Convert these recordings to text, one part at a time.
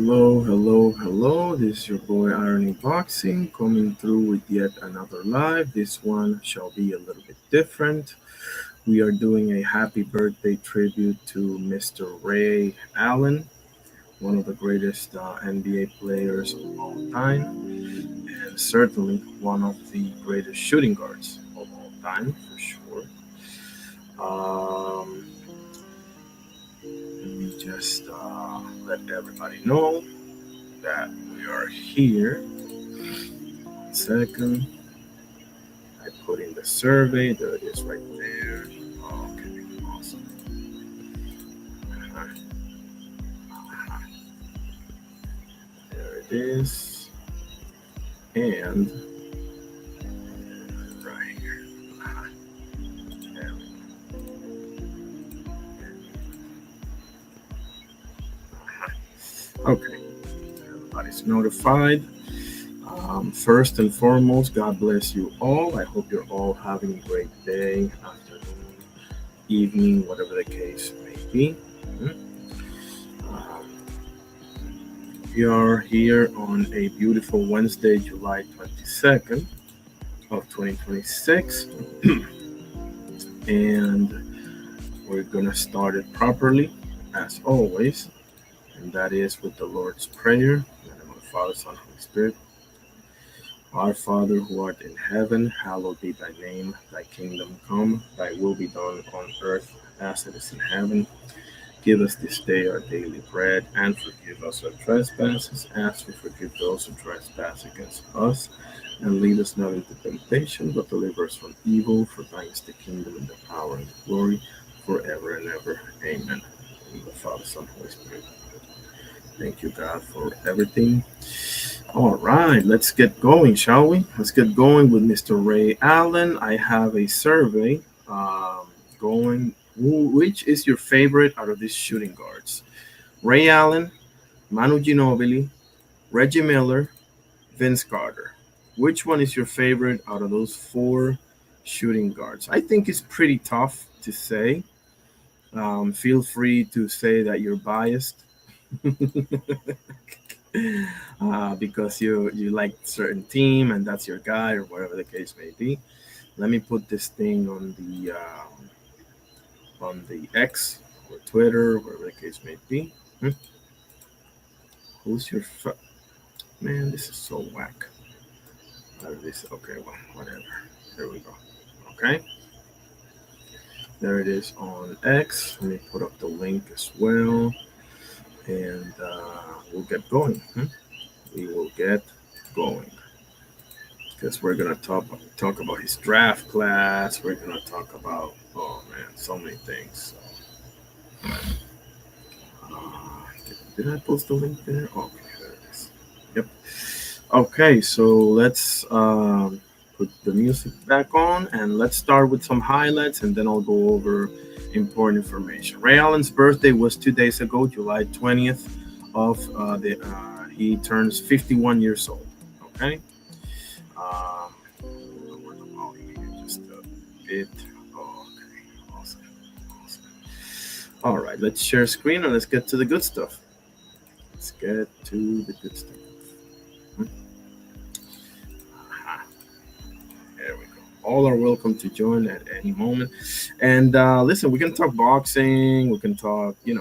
Hello, hello, hello. This is your boy Irony Boxing coming through with yet another live. This one shall be a little bit different. We are doing a happy birthday tribute to Mr. Ray Allen, one of the greatest NBA players of all time, and certainly one of the greatest shooting guards of all time, for sure. Um, Let me just let everybody know that we are here. 1 second. I put in the survey. There it is right there. Okay, awesome. Uh-huh. Uh-huh. There it is. And right here. Uh-huh. There we go. Okay, everybody's notified. First and foremost, God bless you all. I hope you're all having a great day, afternoon, evening, whatever the case may be. Mhm. Um, we are here on a beautiful Wednesday, July 22nd of 2026. And we're going to start it properly, as always, and that is with the Lord's Prayer. In the name of the Father, Son, Holy Spirit. Our Father who art in heaven, hallowed be thy name. Thy kingdom come, thy will be done on earth as it is in heaven. Give us this day our daily bread, and forgive us our trespasses as we forgive those who trespass against us. And lead us not into temptation, but deliver us from evil. For thine is the kingdom and the power and the glory forever and ever. Amen. In the Father, Son, Holy Spirit. Thank you, God, for everything. All right, let's get going, shall we? Let's get going with Mr. Ray Allen. I have a survey going. Which is your favorite out of these shooting guards? Ray Allen, Manu Ginobili, Reggie Miller, Vince Carter. Which one is your favorite out of those four shooting guards? I think it's pretty tough to say. Feel free to say that you're biased. Because you like certain team and that's your guy or whatever the case may be. Let me put this thing on the X or Twitter, whatever the case may be. Who's your man? This is so whack. This okay, well, whatever. There we go. Okay, there it is on X. Let me put up the link as well, and we'll get going. We will get going. Because we're gonna talk about his draft class. We're gonna talk about so many things. Did I post the link there? Okay, there it is. Yep. Okay, so let's put the music back on and let's start with some highlights, and then I'll go over important information. Ray Allen's birthday was 2 days ago, July 20th. He turns 51 years old. Okay. Lower the volume here just a bit. Okay, awesome. All right, let's share screen and let's get to the good stuff. Let's get to the good stuff. There we go. All are welcome to join at any moment. And listen, we can talk boxing. We can talk, we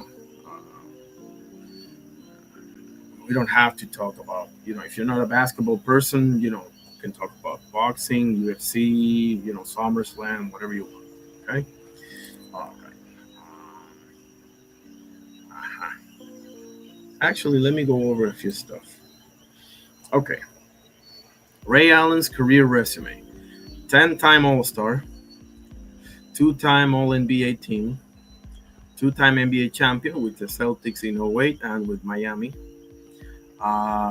don't have to talk about, if you're not a basketball person, we can talk about boxing, UFC, SummerSlam, whatever you want. Okay. All right. Uh-huh. Actually, let me go over a few stuff. Okay. Ray Allen's career resume: 10-time All-Star, 2-time All-NBA team, 2-time NBA champion with the Celtics in '08 and with Miami.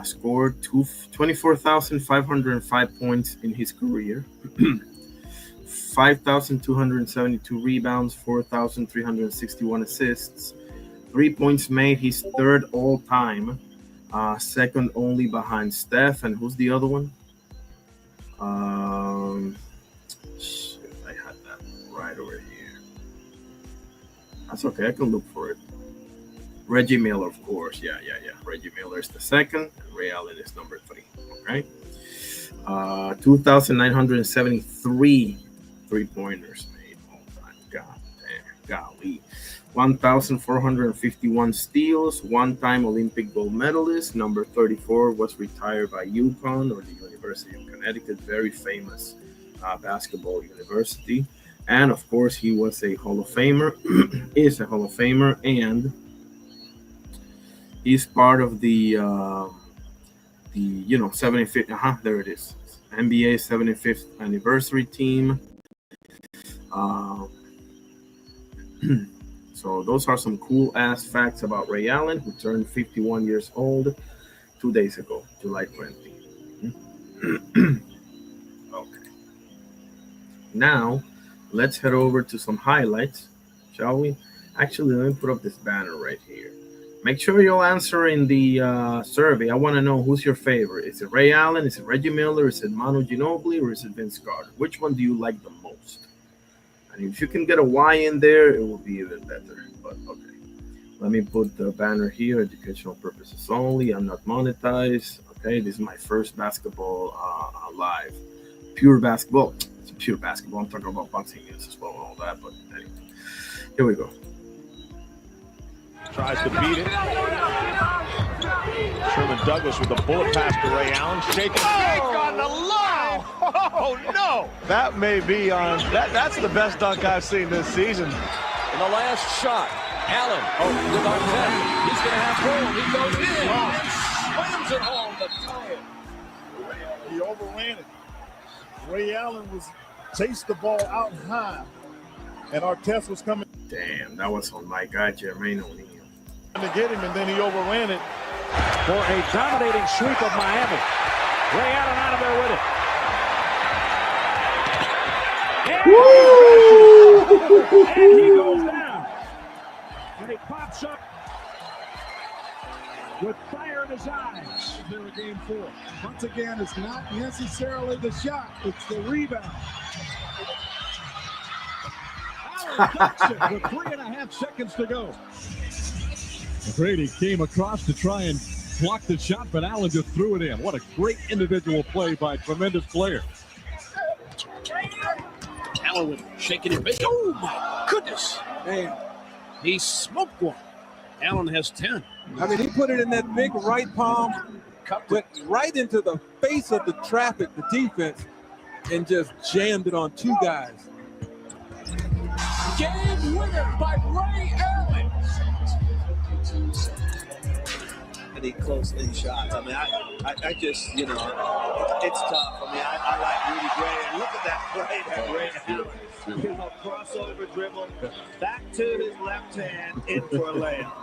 Scored 24,505 points in his career, 5,272 rebounds, 4,361 assists, 3 points made, his third all time, second only behind Steph. And who's the other one? Shit, I had that right over here. That's okay, I can look for it. Reggie Miller, of course. Yeah. Reggie Miller is the second, and Ray Allen is number 3. Okay. 2,973 3-pointers made all time. God damn, golly. 1,451 steals, one-time Olympic gold medalist. Number 34 was retired by UConn, or the University of Connecticut, very famous basketball university. And of course, he was a Hall of Famer, is a Hall of Famer, and he's part of the 75th. There it is, NBA 75th anniversary team. So those are some cool ass facts about Ray Allen, who turned 51 years old 2 days ago, July 20. Okay. Now, let's head over to some highlights, shall we? Actually, let me put up this banner right here. Make sure you'll answer in the survey. I want to know who's your favorite. Is it Ray Allen? Is it Reggie Miller? Is it Manu Ginobili? Or is it Vince Carter? Which one do you like the most? And if you can get a Y in there, it will be even better. But okay. Let me put the banner here, educational purposes only. I'm not monetized. Okay, this is my first basketball live. Pure basketball. It's pure basketball. I'm talking about boxing news as well and all that. But anyway, here we go. Tries to beat it. Sherman Douglas with a bullet pass to Ray Allen. Shaking on the line. Oh, no. That may be on. That's the best dunk I've seen this season. In the last shot, Allen with Artest. He's going to have room. He goes in and slams it home to tie it. He overran it. Ray Allen chased the ball out high, and Artest was coming. Damn, that was on my guy, Jermaine O'Neal. To get him, and then he overran it. For a dominating sweep of Miami. Ray Allen out of there with it. And he goes down. And he pops up with fire in his eyes. There in game 4. Once again, it's not necessarily the shot, it's the rebound. Allen takes it with 3.5 seconds to go. Brady came across to try and block the shot, but Allen just threw it in. What a great individual play by a tremendous player. Allen with shaking it. Oh, my goodness. Man, he smoked one. Allen has 10. I mean, he put it in that big right palm, went right into the face of the traffic, the defense, and just jammed it on 2 guys. Game winner by Ray Allen. Any close-in shots. I mean, I just, it's tough. I mean, I like Rudy Gray, and look at that play that Ray Allen. Crossover dribble, back to his left hand, in for a layup.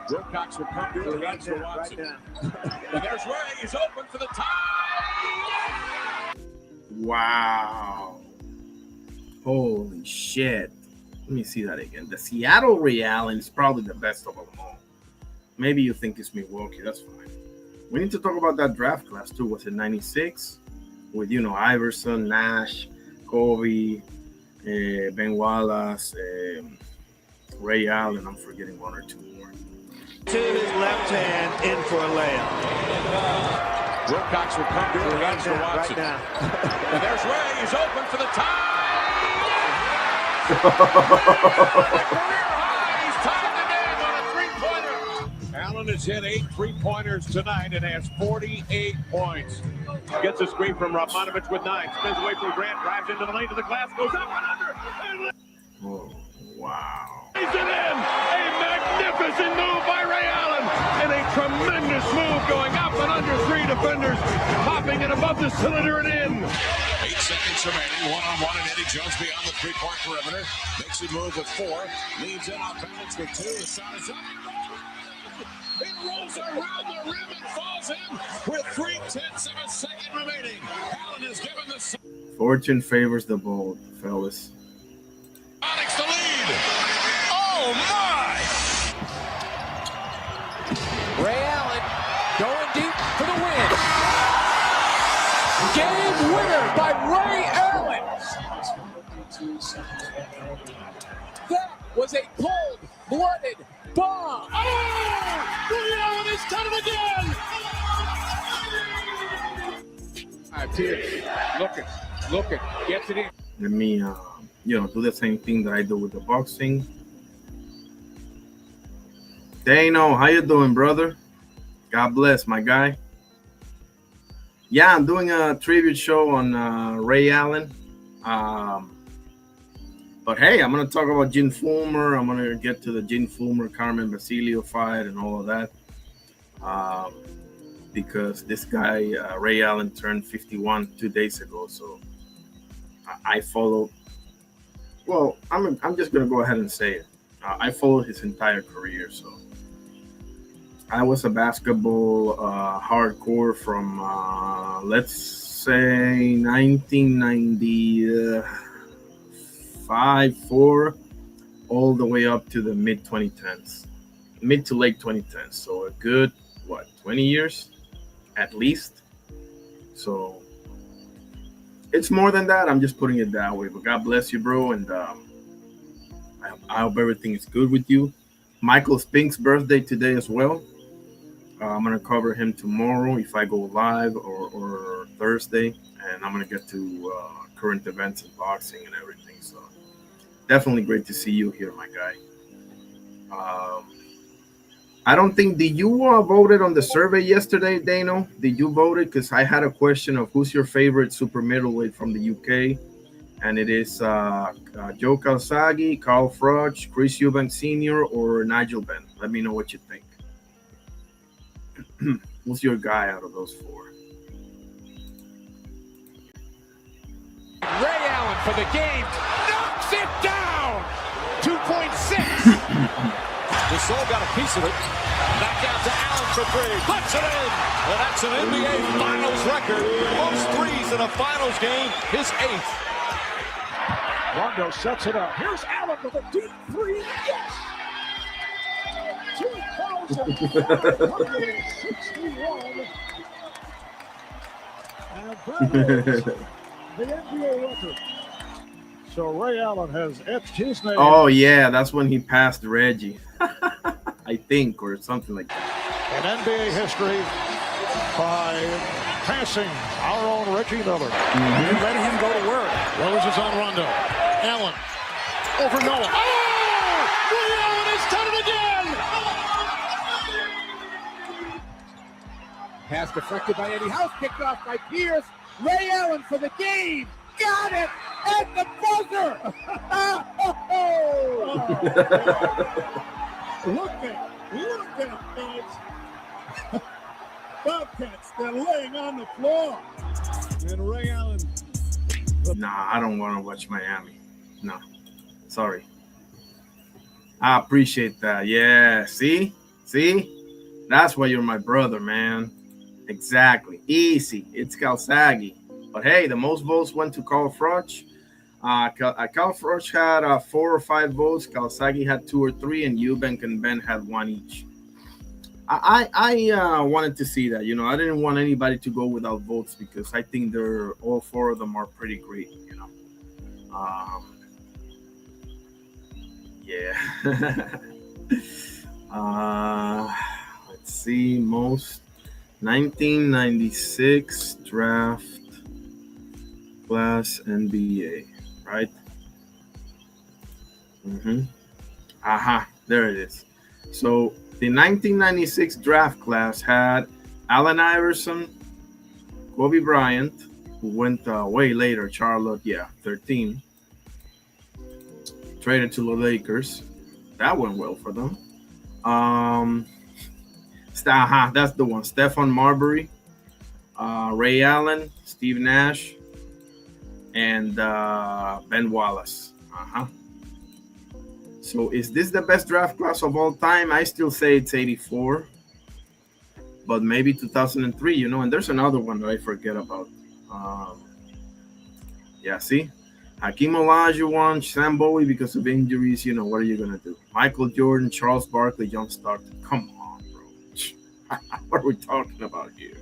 Wilcox will come to the right to Watson. And there's Ray. He's open for the tie. Wow. Holy shit. Let me see that again. The Seattle Ray Allen is probably the best of them all. Maybe you think it's Milwaukee. That's fine. We need to talk about that draft class too. Was it 96? With, Iverson, Nash, Kobe, Ben Wallace, Ray Allen. I'm forgetting 1 or 2 more. To his left hand, in for a layup. Wilcox will come to the right to Watson. And there's Ray. He's open for the tie. Career high. He's tied the game on a 3-pointer. Allen has hit 8 3-pointers tonight and has 48 points. Gets a screen from Radmanovic with 9. Spins away from Grant. Drives into the lane to the glass. Goes up and under. Oh, wow. He's it in. A magnificent move by Ray Allen. And a tremendous move going up and under 3 defenders. Popping it above the cylinder and in. 8 seconds remaining. 1-on-1 and Eddie Jones beyond the 3-point perimeter. Makes it move with 4. Leads in on balance with 2. The shot is up. It rolls around the rim and falls in with 3/10 of a second remaining. Allen has given the... Fortune favors the bold, fellas. Onyx the lead. Oh, my! Ray Allen going deep for the win. Game winner by Ray Allen. That was a cold-blooded bomb. Oh! Ray Allen has done it again! Pierce, looking, gets it in. Let me, do the same thing that I do with the boxing. Dano, how you doing, brother? God bless, my guy. Yeah, I'm doing a tribute show on Ray Allen. But hey, I'm going to talk about Jim Fulmer. I'm going to get to the Jim Fulmer, Carmen Basilio fight and all of that. Because this guy, Ray Allen, turned 51 2 days ago. So I follow. Well, I'm just going to go ahead and say it. I followed his entire career. So I was a basketball hardcore from, let's say, 1995, 4, all the way up to the mid to late 2010s. So a good, 20 years at least. So it's more than that. I'm just putting it that way. But God bless you, bro. And I hope everything is good with you. Michael Spink's birthday today as well. I'm going to cover him tomorrow if I go live or Thursday. And I'm going to get to current events in boxing and everything. So definitely great to see you here, my guy. I don't think, did you voted on the survey yesterday, Dano? Did you vote it? Because I had a question of who's your favorite super middleweight from the UK. And it is Joe Calzaghe, Carl Froch, Chris Eubank Sr., or Nigel Benn. Let me know what you think. Who's your guy out of those 4? Ray Allen for the game. Knocks it down. 2.6. Gasol got a piece of it. Back out to Allen for 3. Puts it in. Well, that's an NBA Finals record. Most threes in a Finals game. His 8th. Rondo sets it up. Here's Allen with a deep 3. Yes! 2,561. And that is the NBA record. So Ray Allen has etched his name. Oh, yeah, that's when he passed Reggie, I think, or something like that. In NBA history by passing our own Reggie Miller. And letting him go to work. Rose is on Rondo. Allen over Noah. Oh! Ray Allen has done it again! Pass deflected by Eddie House. Kicked off by Pierce. Ray Allen for the game. Got it at the buzzer. Look at folks. Bobcats, they're laying on the floor. And Ray Allen. Nah, I don't want to watch Miami. No, sorry. I appreciate that. Yeah, see? That's why you're my brother, man. Exactly. Easy. It's Calzaghe. But hey, the most votes went to Carl Froch. Carl Froch had 4 or 5 votes. Calzaghe had 2 or 3, and Eubank and Ben had 1 each. I wanted to see that. I didn't want anybody to go without votes because I think all 4 of them are pretty great. Yeah. Let's see. Most 1996 draft class NBA, right? There it is. So the 1996 draft class had Allen Iverson, Kobe Bryant, who went way later, Charlotte, 13. Traded to the Lakers. That went well for them. That's the one. Stephon Marbury, Ray Allen, Steve Nash, and Ben Wallace. So is this the best draft class of all time? I still say it's 84, but maybe 2003, and there's another one that I forget about. See? Hakeem Olajuwon, Sam Bowie because of injuries, what are you going to do? Michael Jordan, Charles Barkley, John Stockton. Come on, bro. What are we talking about here?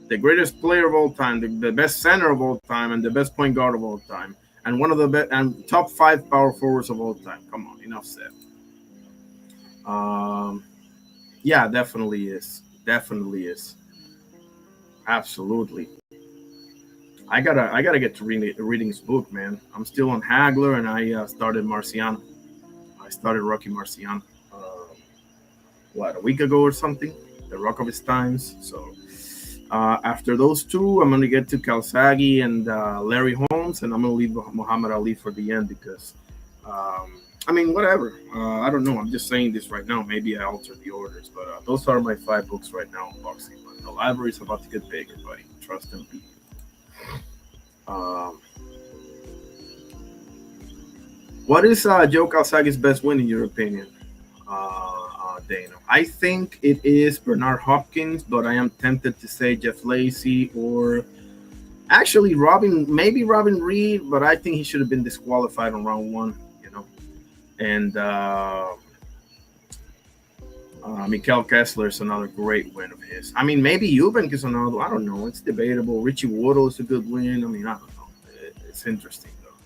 The greatest player of all time, the best center of all time, and the best point guard of all time. and one of the best and top 5 power forwards of all time. Come on, enough said. Um, yeah, definitely is. Definitely is. Absolutely. I gotta get to reading his book, man. I'm still on Hagler, and I started Marciano. I started Rocky Marciano. What, a week ago or something? The Rock of His Times. So after those two, I'm gonna get to Calzaghe and Larry Holmes, and I'm gonna leave Muhammad Ali for the end because, I mean, whatever. I don't know. I'm just saying this right now. Maybe I altered the orders, but those are my 5 books right now on boxing. But the library is about to get bigger, buddy. Trust and believe. Um, what is Joe Calzaghe's best win in your opinion, Dana? I think it is Bernard Hopkins, but I am tempted to say Jeff Lacey or actually maybe Robin Reed, but I think he should have been disqualified on round 1, you know. And Mikael Kessler is another great win of his. I mean, maybe Eubank is another. I don't know. It's debatable. Richie Waddle is a good win. I mean, I don't know. It's interesting, though.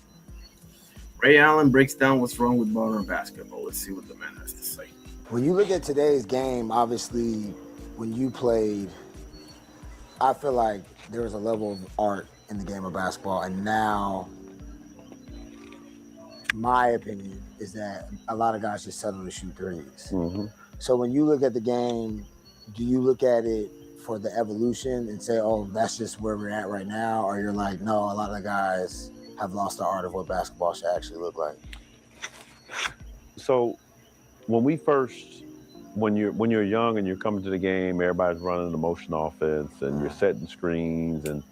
Ray Allen breaks down what's wrong with modern basketball. Let's see what the man has to say. When you look at today's game, obviously, when you played, I feel like there was a level of art in the game of basketball. And now, my opinion is that a lot of guys just settle to shoot threes. Mm-hmm. So when you look at the game, do you look at it for the evolution and say, oh, that's just where we're at right now? Or you're like, no, a lot of the guys have lost the art of what basketball should actually look like? So when you're young and you're coming to the game, everybody's running the motion offense and you're setting screens and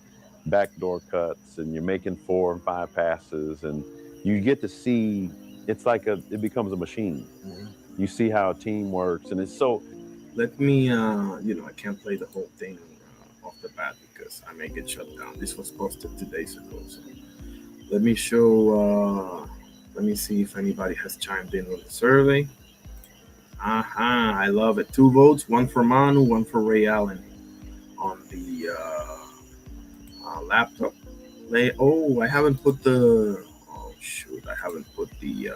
backdoor cuts and you're making 4 and 5 passes and you get to see it becomes a machine. Mm-hmm. You see how a team works, and it's so. Let me, I can't play the whole thing off the bat because I may get shut down. This was posted 2 days ago. So let me let me see if anybody has chimed in on the survey. I love it. 2 votes, 1 for Manu, 1 for Ray Allen on the laptop. I haven't put the. Oh shoot! I haven't put the.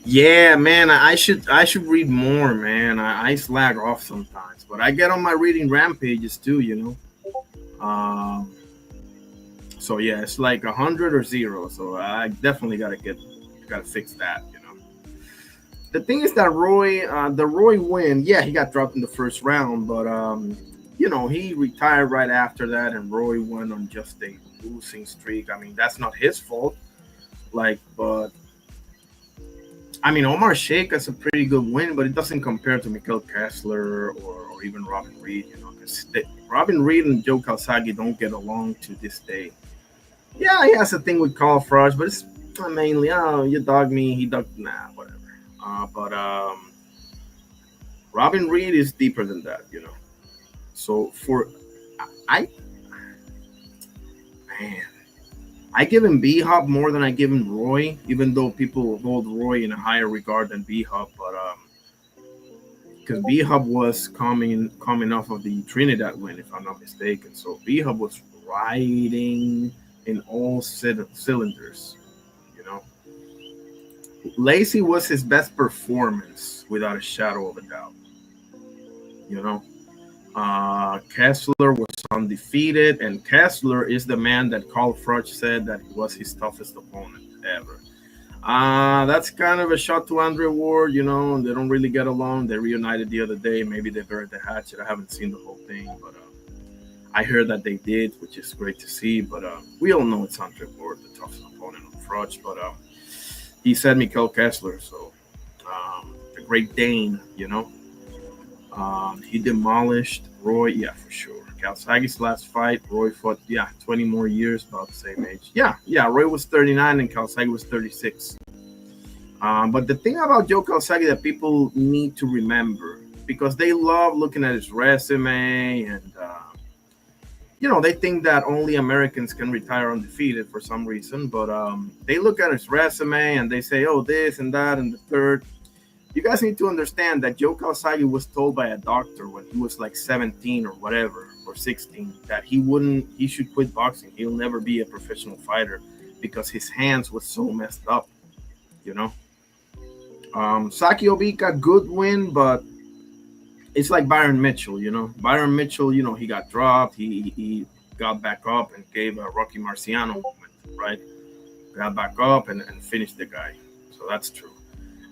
Yeah, man, I should read more, man. I slack off sometimes, but I get on my reading rampages too, you know. So yeah, it's like 100 or 0. So I definitely gotta fix that, you know. The thing is that the Roy win, yeah, he got dropped in the first round, but he retired right after that, and Roy went on just a losing streak. I mean, that's not his fault. But I mean, Omar Sheikh has a pretty good win, but it doesn't compare to Mikael Kessler or even Robin Reed, you know, because Robin Reed and Joe Calzaghe don't get along to this day. Yeah, he has a thing with Carl Frosch, but it's mainly, you dog me, he dug, whatever. But Robin Reed is deeper than that, you know. So I give him B-Hop more than I give him Roy, even though people hold Roy in a higher regard than B-Hop. But because B-Hop was coming off of the Trinidad win, if I'm not mistaken. So B-Hop was riding in all cylinders, you know. Lacey was his best performance, without a shadow of a doubt, you know. Kessler was undefeated, and Kessler is the man that Carl Froch said that he was his toughest opponent ever. That's kind of a shot to Andre Ward, you know. They don't really get along. They reunited the other day. Maybe they buried the hatchet. I haven't seen the whole thing, but I heard that they did, which is great to see. But we all know it's Andre Ward, the toughest opponent of Froch. But he said Mikael Kessler, so the Great Dane, you know. He demolished Roy, yeah, for sure. Calzaghe's last fight, Roy fought, 20 more years, about the same age. Yeah, Roy was 39 and Calzaghe was 36. But the thing about Joe Calzaghe that people need to remember, because they love looking at his resume and, they think that only Americans can retire undefeated for some reason. But they look at his resume and they say, oh, this and that and the third. You guys need to understand that Joe Calzaghe was told by a doctor when he was like 17 or whatever, or 16 that he should quit boxing. He'll never be a professional fighter because his hands was so messed up, you know. Saki Obika, good win, but it's like Byron Mitchell, you know. Byron Mitchell, you know, he got dropped. He got back up and gave a Rocky Marciano moment, right? Got back up and finished the guy. So that's true.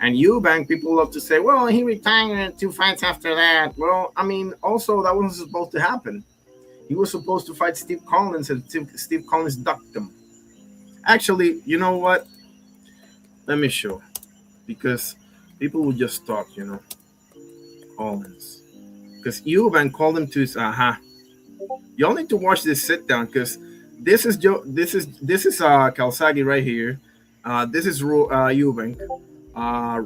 And Eubank, people love to say, well, he retired 2 fights after that. Well, I mean, also that wasn't supposed to happen. He was supposed to fight Steve Collins, and Steve Collins ducked him. Actually, you know what? Let me show. Because people would just talk, you know. Collins. Because Eubank called him to his You all need to watch this sit down because this is Calzaghe right here. This is Eubank.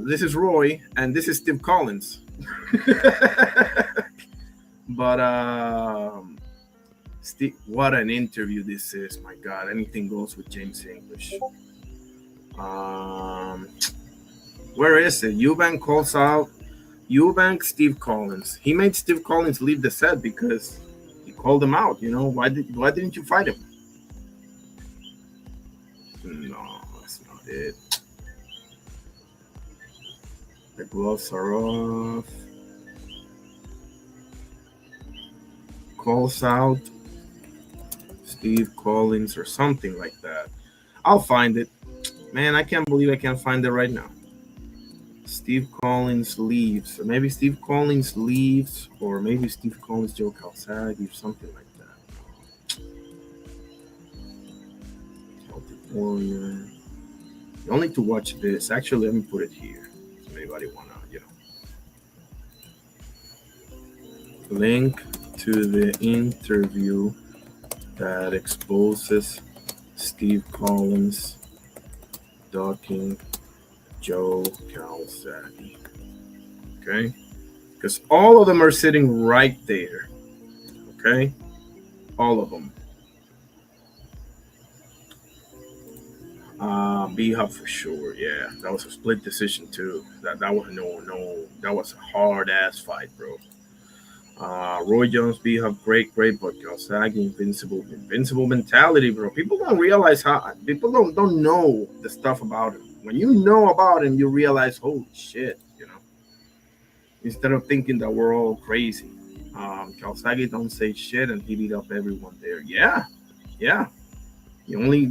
This is Roy, and this is Steve Collins. But Steve, what an interview this is! My God, anything goes with James English. Where is it? Eubank calls out. Eubank, Steve Collins. He made Steve Collins leave the set because he called him out. You know, why didn't you fight him? No, that's not it. The gloves are off. Calls out Steve Collins or something like that. I'll find it. Man, I can't believe I can't find it right now. Steve Collins leaves. Maybe Steve Collins leaves, or maybe Steve Collins, Joe Calzaghe, or something like that. Celtic Warrior. You only to watch this. Actually, let me put it here. If anybody wanna, you know. Link to the interview that exposes Steve Collins ducking Joe Calzaghe. Okay? Because all of them are sitting right there. Okay? All of them. B-Hub for sure. Yeah, that was a split decision too. That was that was a hard ass fight, bro. Roy Jones, B-Hub, great, but Calzaghe, invincible mentality, bro. People don't realize people don't know the stuff about him. When you know about him, you realize, holy shit, you know. Instead of thinking that we're all crazy, Calzaghe don't say shit, and he beat up everyone there. Yeah. The only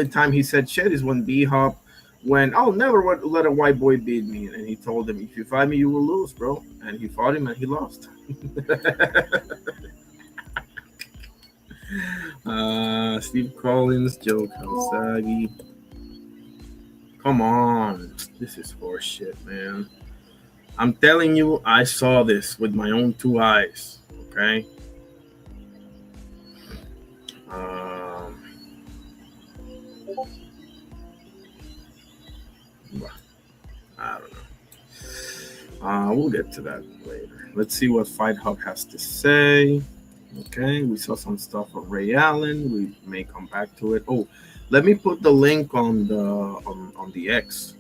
time he said shit is when B-Hop went, I'll never let a white boy beat me, and he told him, if you fight me, you will lose, bro. And he fought him, and he lost. Steve Collins, Joe Calzaghe. Come on, this is horseshit, man. I'm telling you, I saw this with my own 2 eyes. Okay. I don't know. We'll get to that later. Let's see what Fight Hub has to say. Okay, we saw some stuff of Ray Allen. We may come back to it. Oh, let me put the link on the X.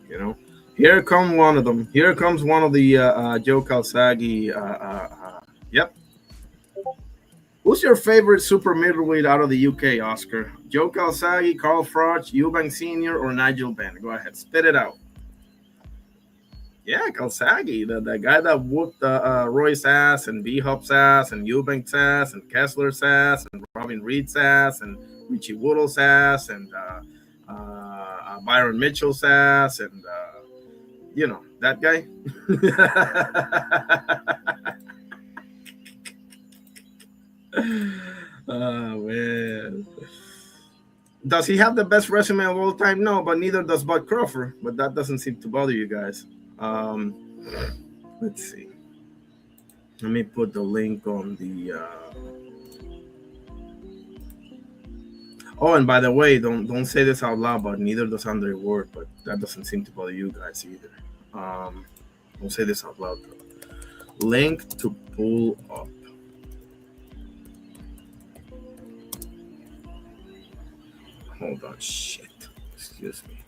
You know, here comes one of them. Here comes one of the Joe Calzaghe. Yep. Who's your favorite super middleweight out of the UK, Oscar? Joe Calzaghe, Carl Froch, Eubank Sr., or Nigel Benn? Go ahead, spit it out. Yeah, Calzaghe, the guy that whooped Roy's ass and B-Hop's ass and Eubank's ass and Kessler's ass and Robin Reed's ass and Richie Woodall's ass and Byron Mitchell's ass and, you know, that guy. Oh, man. Does he have the best resume of all time? No, but neither does Bud Crawford. But that doesn't seem to bother you guys. Let's see. Let me put the link on the. Oh, and by the way, don't say this out loud, but neither does Andre Ward. But that doesn't seem to bother you guys either. Don't say this out loud. Link to pull up. Hold on, shit. Excuse me.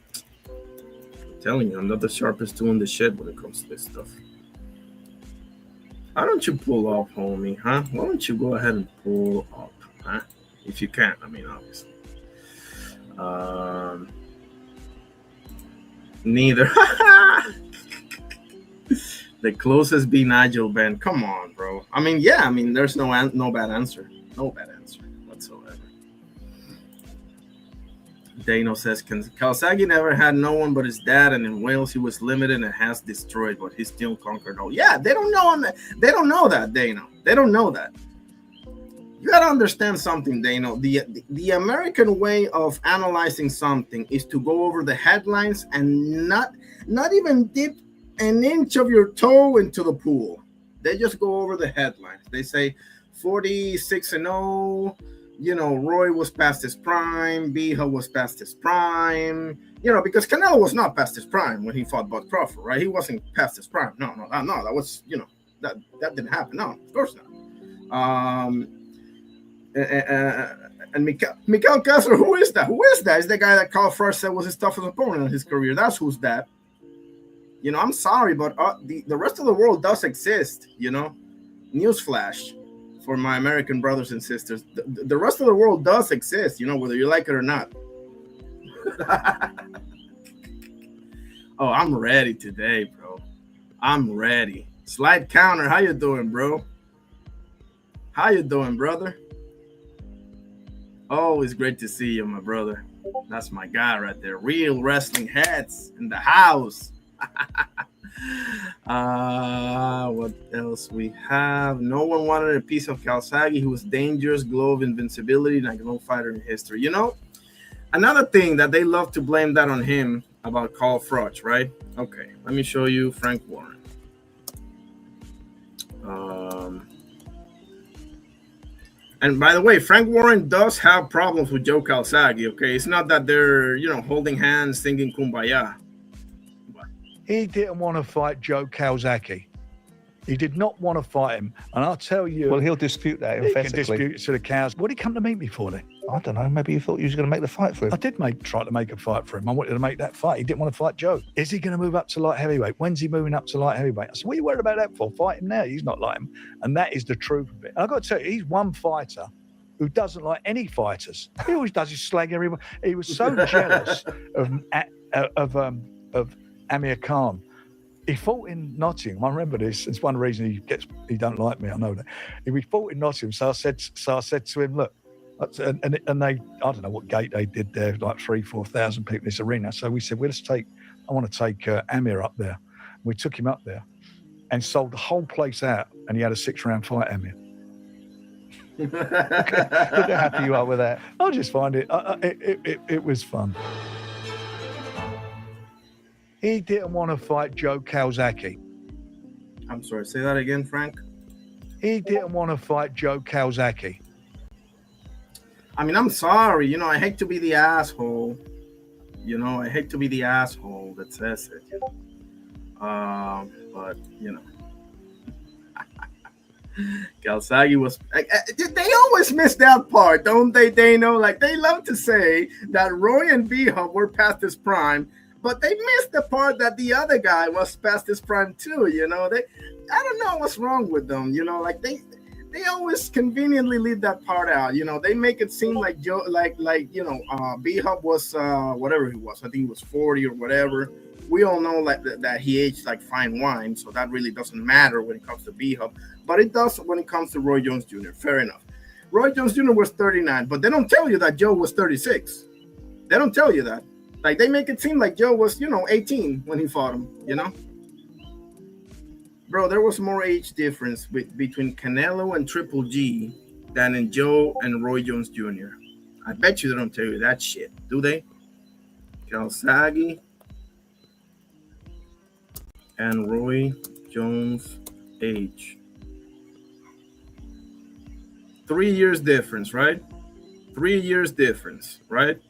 I'm telling you, I'm not the sharpest tool in the shed when it comes to this stuff. Why don't you pull up, homie, huh? Why don't you go ahead and pull up, huh? If you can, I mean, obviously. Neither. The closest be Nigel Ben. Come on, bro. I mean, yeah. I mean, there's no bad answer. No bad answer whatsoever. Dano says, Kawasaki never had no one but his dad, and in Wales he was limited and has destroyed, but he still conquered all. Yeah, they don't know him. They don't know that, Dano. They don't know that. You gotta understand something, Dano. The American way of analyzing something is to go over the headlines and not even dip an inch of your toe into the pool. They just go over the headlines. They say 46-0. You know, Roy was past his prime. Bija was past his prime. You know, because Canelo was not past his prime when he fought Bud Crawford, right? He wasn't past his prime. No. That was, you know, that didn't happen. No, of course not. And Miguel Castro, who is that? Who is that? Is the guy that Carl Froch said was his toughest opponent in his career. That's who's that. You know, I'm sorry, but the rest of the world does exist, you know. Newsflash for my American brothers and sisters. The rest of the world does exist, you know, whether you like it or not. Oh, I'm ready today, bro. I'm ready. Slide counter, how you doing, bro? How you doing, brother? Always great to see you, my brother. That's my guy right there. Real wrestling heads in the house. What else we have? No one wanted a piece of Kawasaki. He was dangerous, glow of invincibility, like no fighter in history. You know, another thing that they love to blame that on him about Carl Froch, right? Okay, let me show you Frank Warren. And by the way, Frank Warren does have problems with Joe Kawasaki. Okay, it's not that they're, you know, holding hands, singing "Kumbaya." He didn't want to fight Joe Kawasaki. He did not want to fight him. And I'll tell you... Well, he'll dispute that emphatically. He can dispute it to the cows. What did he come to meet me for then? I don't know. Maybe you thought you was going to make the fight for him. I did try to make a fight for him. I wanted to make that fight. He didn't want to fight Joe. Is he going to move up to light heavyweight? When's he moving up to light heavyweight? I said, what are you worried about that for? Fight him now. He's not like him. And that is the truth of it. And I've got to tell you, he's one fighter who doesn't like any fighters. He always does is slag everyone. He was so jealous of Amir Khan. He fought in Nottingham. I remember this. It's one reason he don't like me. I know that. He fought in Nottingham. So I said to him, look, and they, I don't know what gate they did there, like 3,000-4,000 people in this arena. So we said, I want to take Amir up there. We took him up there and sold the whole place out. And he had a 6-round fight, Amir. Look how happy you are with that. I just find it was fun. He didn't want to fight Joe Kawasaki. I'm sorry, say that again, Frank. He didn't want to fight Joe Kawasaki. I mean, I'm sorry. You know, I hate to be the asshole. You know, I hate to be the asshole that says it. But, you know. Kawasaki was... They always miss that part, don't they? They know, like, they love to say that Roy and Bija were past his prime, but they missed the part that the other guy was past his prime too, you know. I don't know what's wrong with them, you know, like they always conveniently leave that part out, you know. They make it seem like Joe, like you know, Bija was whatever he was. I think he was 40 or whatever. We all know like that he aged like fine wine, so that really doesn't matter when it comes to Bija, but it does when it comes to Roy Jones Jr. Fair enough. Roy Jones Jr. was 39, but they don't tell you that Joe was 36. They don't tell you that. Like, they make it seem like Joe was, you know, 18 when he fought him, you know? Bro, there was more age difference between Canelo and Triple G than in Joe and Roy Jones Jr. I bet you they don't tell you that shit, do they? Kawasaki and Roy Jones age. 3 years difference, right? 3 years difference, right?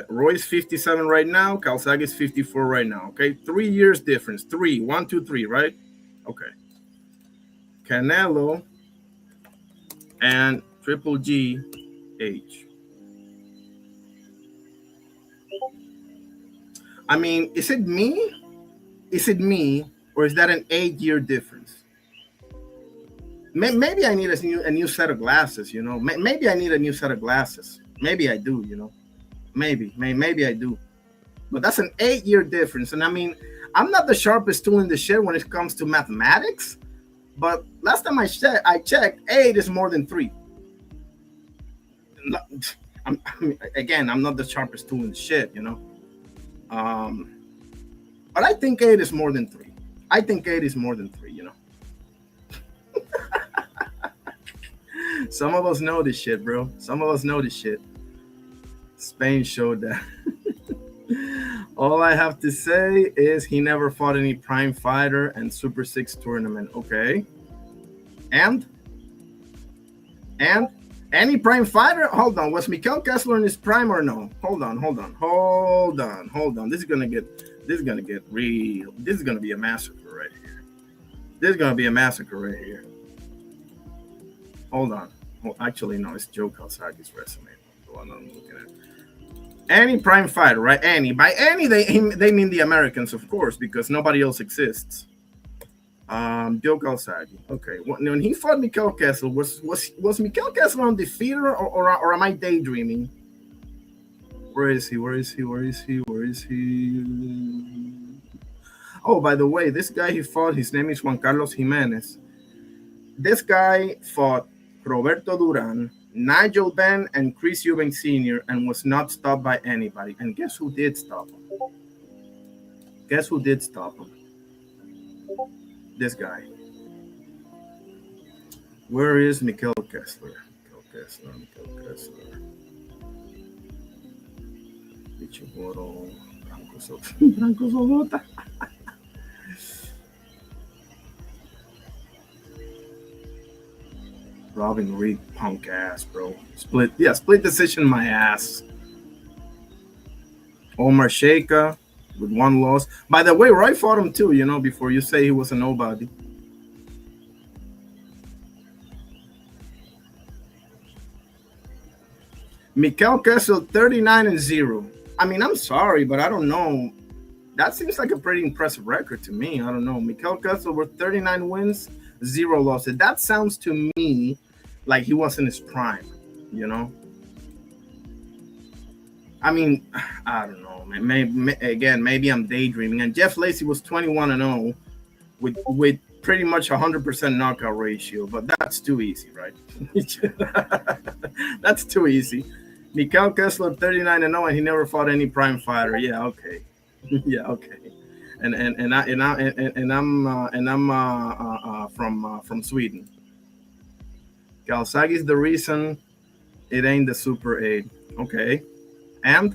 Roy's 57 right now. Kawasaki's 54 right now. Okay, 3 years difference. 3, 1, 2, 3, right? Okay. Canelo and Triple G age. I mean, is it me? Is it me, or is that an 8-year difference? Maybe I need a new set of glasses, you know. Maybe I need a new set of glasses. Maybe I do, you know. Maybe I do. But that's an 8-year difference. And I mean, I'm not the sharpest tool in the shed when it comes to mathematics. But last time I checked, 8 is more than 3. I'm not the sharpest tool in the shed, you know. But I think 8 is more than 3. I think 8 is more than 3, you know. Some of us know this shit, bro. Some of us know this shit. Spain showed that. All I have to say is he never fought any prime fighter and Super 6 tournament. Okay. And any prime fighter? Hold on. Was Mikkel Kessler in his prime or no? Hold on. This is gonna get real. This is gonna be a massacre right here. Hold on. Well, actually, no, it's Joe Calzagi's resume. The one I'm looking at. Any prime fighter, right? Any. By any, they mean the Americans, of course, because nobody else exists. Joe Calzagi. Okay. When he fought Mikkel Kessler, was Mikkel Kessler undefeated or am I daydreaming? Where is he? Oh, by the way, this guy he fought, his name is Juan Carlos Jimenez. This guy fought Roberto Duran, Nigel Benn, and Chris Eubank Sr. and was not stopped by anybody. And guess who did stop him? This guy. Where is Mikkel Kessler? Mikkel Kessler. Bichiboro. Franco Sobota. Robin Reed, punk ass, bro. Split decision, my ass. Omar Sheikha with 1 loss. By the way, Roy fought him too, you know, before you say he was a nobody. Mikkel Kessler, 39-0. I mean, I'm sorry, but I don't know. That seems like a pretty impressive record to me. I don't know. Mikkel Kessler with 39 wins, 0 losses. That sounds to me like he was in his prime, you know? I mean, I don't know. Maybe I'm daydreaming. And Jeff Lacy was 21-0 with pretty much 100% knockout ratio, but that's too easy, right? That's too easy. Mikkel Kessler 39-0 and he never fought any prime fighter. Yeah, okay. And I'm from Sweden. Calzagi's the reason it ain't the Super 8. Okay. And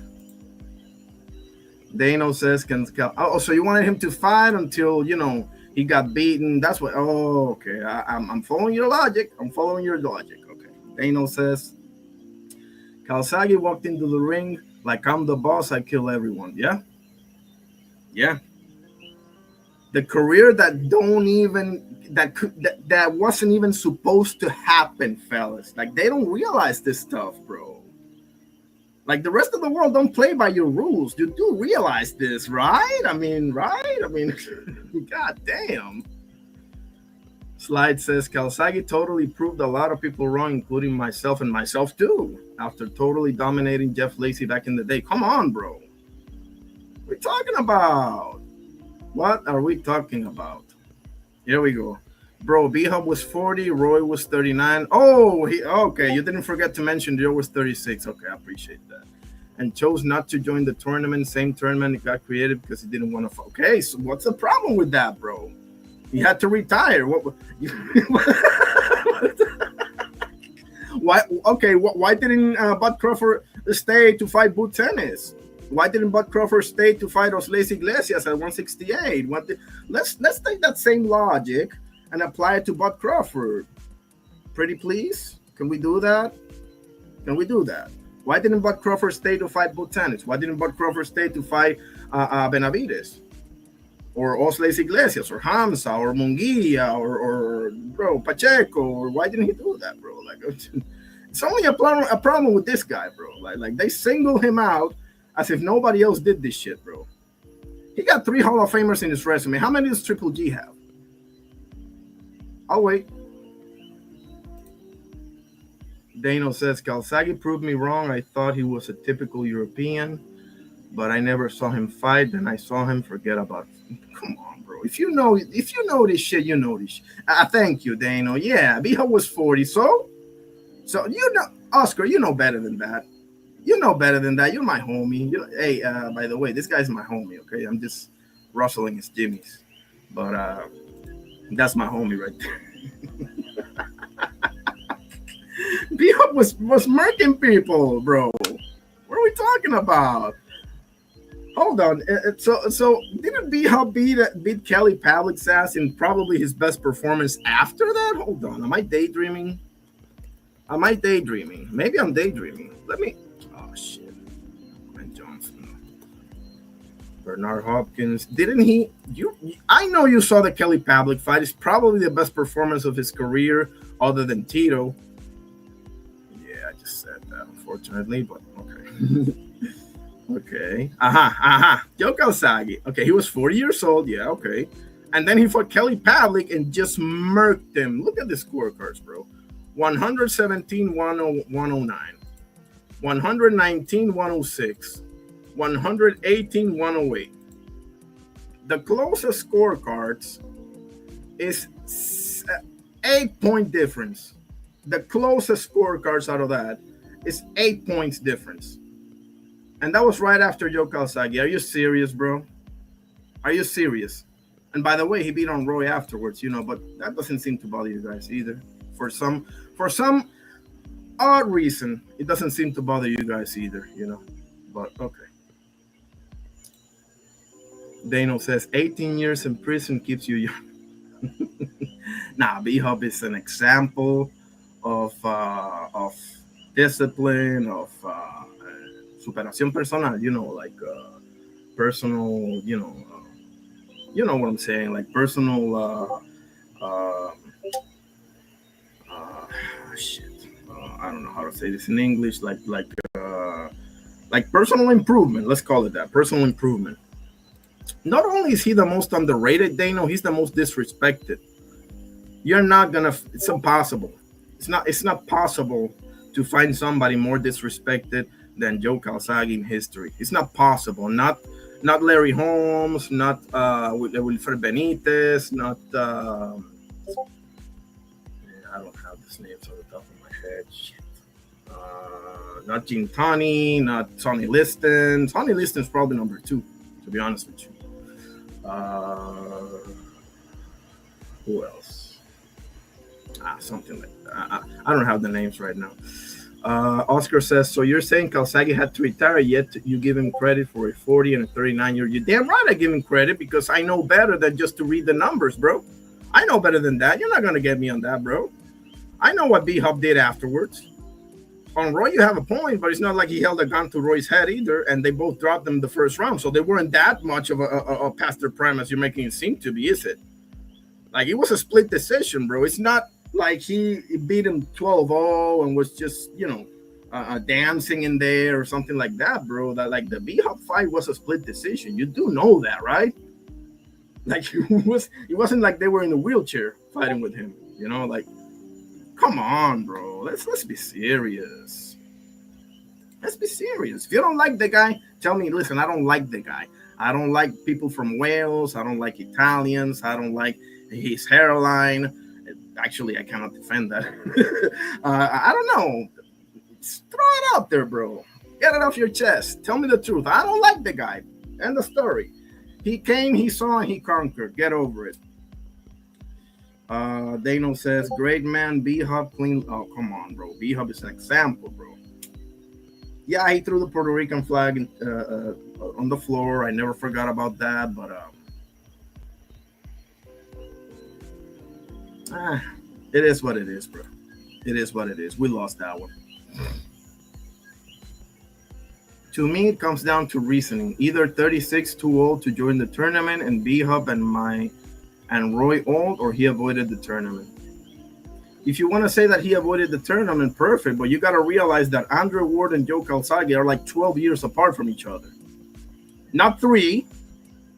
Dano says, so you wanted him to fight until, you know, he got beaten. That's what. Oh, okay. I'm following your logic. Okay. Dano says, Calzagi walked into the ring like I'm the boss. I kill everyone. Yeah. The career that wasn't even supposed to happen, fellas. Like, they don't realize this stuff, bro. Like, the rest of the world don't play by your rules. You do realize this, right? I mean, god damn. Slide says, Calzagi totally proved a lot of people wrong, including myself and myself too, after totally dominating Jeff Lacy back in the day. Come on, bro. What are we talking about? What are we talking about? Here we go. Bro, B-Hub was 40, Roy was 39. Oh, okay. You didn't forget to mention Joe was 36. Okay, I appreciate that. And chose not to join the tournament. Same tournament it got created because he didn't want to. Okay, so what's the problem with that, bro? He had to retire. Why? Okay, why didn't Bud Crawford stay to fight Boot Tennis? Why didn't Bud Crawford stay to fight Osleis Iglesias at 168? Let's take that same logic and apply it to Bud Crawford. Pretty please? Can we do that? Why didn't Bud Crawford stay to fight Boot Tennis? Why didn't Bud Crawford stay to fight Benavides? Or Osleis Iglesias, or Hamza, or Munguia, or bro, Pacheco? Or why didn't he do that, bro? Like, it's only a problem with this guy, bro. Like they single him out as if nobody else did this shit, bro. He got 3 Hall of Famers in his resume. How many does Triple G have? I'll wait. Dano says, Calzaghe proved me wrong. I thought he was a typical European, but I never saw him fight. Then I saw him. Forget about it. Come on, bro. If you know this shit, you know this shit. Thank you, Dano. Yeah, B-Hub was 40. So you know, Oscar, you know better than that. You know better than that. You're my homie. Hey, by the way, this guy's my homie, okay? I'm just rustling his jimmies. But that's my homie right there. B-Hub was murking people, bro. What are we talking about? Hold on. So didn't B-Hub beat Kelly Pavlik's ass in probably his best performance after that? Hold on. Am I daydreaming? Maybe I'm daydreaming. Let me. Oh shit. Ben Johnson. Bernard Hopkins. Didn't he? I know you saw the Kelly Pavlik fight. It's probably the best performance of his career, other than Tito. Yeah, I just said that, unfortunately, but okay. Okay. Joe Calzaghe. Okay, he was 40 years old. Yeah, okay. And then he fought Kelly Pavlik and just murked him. Look at the scorecards, bro. 117, 109. 119, 106. 118, 108. The closest scorecards is 8-point difference. The closest scorecards out of that is 8 points difference. And that was right after Joe Calzaghe. Are you serious, bro? Are you serious? And by the way, he beat on Roy afterwards, but that doesn't seem to bother you guys either. For some odd reason, it doesn't seem to bother you guys either, But okay. Dano says 18 years in prison keeps you young. Nah, B-Hub is an example of discipline, of superación personal, like personal, you know what I'm saying, like personal shit. I don't know how to say this in English, like personal improvement. Let's call it that, personal improvement. Not only is he the most underrated, Dano, he's the most disrespected. You're not gonna. It's impossible. It's not possible to find somebody more disrespected than Joe Calzaghe in history. It's not possible. Not Larry Holmes. Not Wilfred Benitez. Not. I don't have this names on the top of my head. Shit. Not Gene Tunney. Not Sonny Liston. Sonny Liston's probably number 2, to be honest with you. Who else? Something like that. I don't have the names right now. Oscar says, so you're saying Calzaghe had to retire, yet you give him credit for a 40 and a 39-year. You're damn right I give him credit, because I know better than just to read the numbers, bro. I know better than that. You're not going to get me on that, bro. I know what B-Hub did afterwards. On Roy, you have a point, but it's not like he held a gun to Roy's head either, and they both dropped them the first round, so they weren't that much of a past their prime as you're making it seem to be, is it? Like, it was a split decision, bro. It's not like he beat him 12-0 and was just, dancing in there or something like that, bro. That, like, the B-Hub fight was a split decision. You do know that, right? Like, it wasn't like they were in the wheelchair fighting with him, like, come on, bro. Let's be serious. Let's be serious. If you don't like the guy, tell me, listen, I don't like the guy. I don't like people from Wales. I don't like Italians. I don't like his hairline. Actually, I cannot defend that. I don't know. Throw it out there, bro. Get it off your chest. Tell me the truth. I don't like the guy. End of story. He came, he saw, and he conquered. Get over it. Dano says, great man, B-Hub clean. Oh, come on, bro. B-Hub is an example, bro. Yeah, he threw the Puerto Rican flag on the floor. I never forgot about that, but it is what it is, bro. It is what it is. We lost that one. To me, it comes down to reasoning. Either 36 too old to join the tournament and B-Hub and Roy old, or he avoided the tournament. If you want to say that he avoided the tournament, perfect, but you got to realize that Andre Ward and Joe Calzaghe are like 12 years apart from each other. Not 3,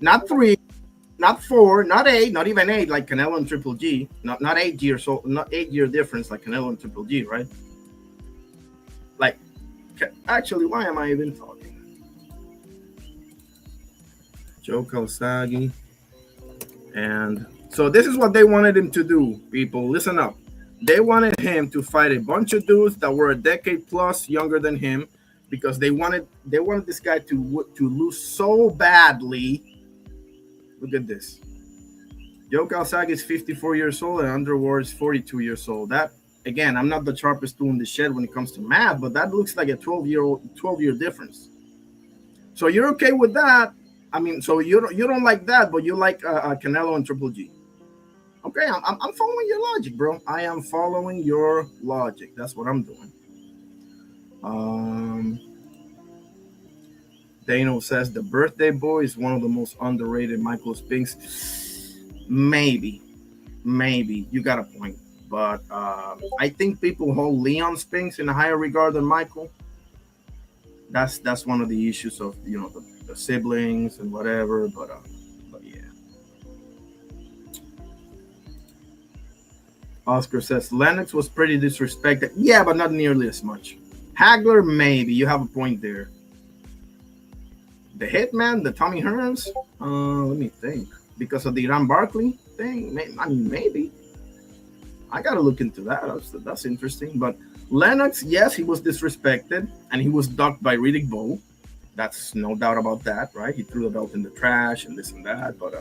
not 4, not 8, not even 8 like Canelo and Triple G. Not 8 years old, not 8-year difference like Canelo and Triple G, right? Actually, why am I even talking? Joe Calzaghe. And so this is what they wanted him to do, people. Listen up. They wanted him to fight a bunch of dudes that were a decade plus younger than him because they wanted this guy to lose so badly. Look at this. Joe Calzaghe is 54 years old and Underwood is 42 years old. That, again, I'm not the sharpest tool in the shed when it comes to math, but that looks like a 12-year difference. So you're okay with that? I mean, so you don't like that, but you like Canelo and Triple G. Okay, I'm following your logic, bro. I am following your logic. That's what I'm doing. Dano says the Birthday Boy is one of the most underrated Michael Spinks. Maybe you got a point, but I think people hold Leon Spinks in a higher regard than Michael. That's one of the issues of the siblings and whatever, but yeah. Oscar says Lennox was pretty disrespected. Yeah, but not nearly as much. Hagler, maybe you have a point there. The Hitman, the Tommy Hearns. Let me think. Because of the Iran Barkley thing, I mean, maybe. I gotta look into that. That's interesting. But Lennox, yes, he was disrespected and he was ducked by Riddick Bowe. That's no doubt about that, right? He threw the belt in the trash and this and that, but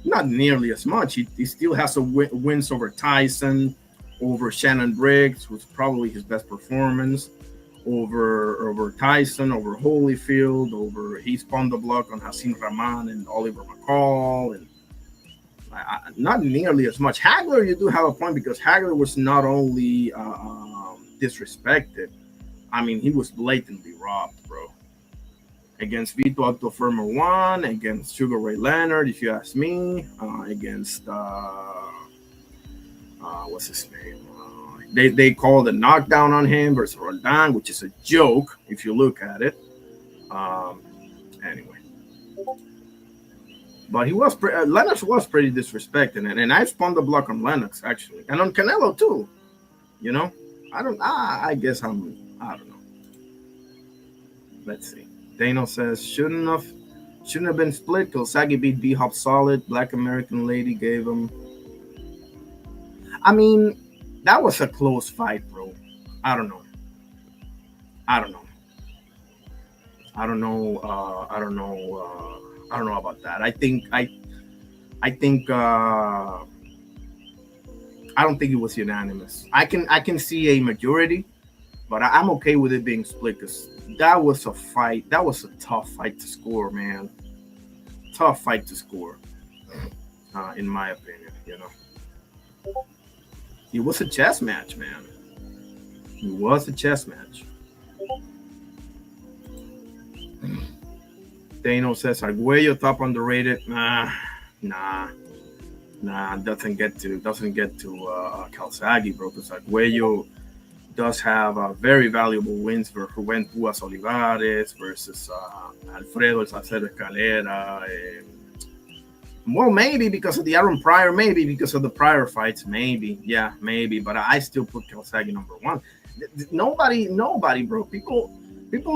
not nearly as much. He still has some wins over Tyson, over Shannon Briggs, who's probably his best performance, over Tyson, over Holyfield, over he spun the block on Hassan Rahman and Oliver McCall, and not nearly as much. Hagler, you do have a point because Hagler was not only disrespected, I mean, he was blatantly robbed, bro. Against Vito Altofermo 1, against Sugar Ray Leonard, if you ask me, against what's his name? They called a knockdown on him versus Roldan, which is a joke if you look at it. Anyway, but he was Lennox was pretty disrespected, and I spun the block on Lennox actually, and on Canelo too. I guess I don't know. Let's see. Dano says shouldn't have been split. Calzaghe beat B-Hop solid. Black American lady gave him. I mean, that was a close fight, bro. I don't know about that. I don't think it was unanimous. I can see a majority, but I'm okay with it being split because that was a fight. That was a tough fight to score, man. Tough fight to score, in my opinion. It was a chess match, man. It was a chess match. Dano says Arguello top underrated. Nah. Doesn't get to Calzaghe, bro. Because Arguello does have very valuable wins for Juventus Olivares versus Alfredo El Salcedo Escalera. Well, maybe because of the Aaron Pryor, maybe because of the prior fights, maybe. Yeah, maybe. But I still put Calzaghe number one. Nobody, bro. People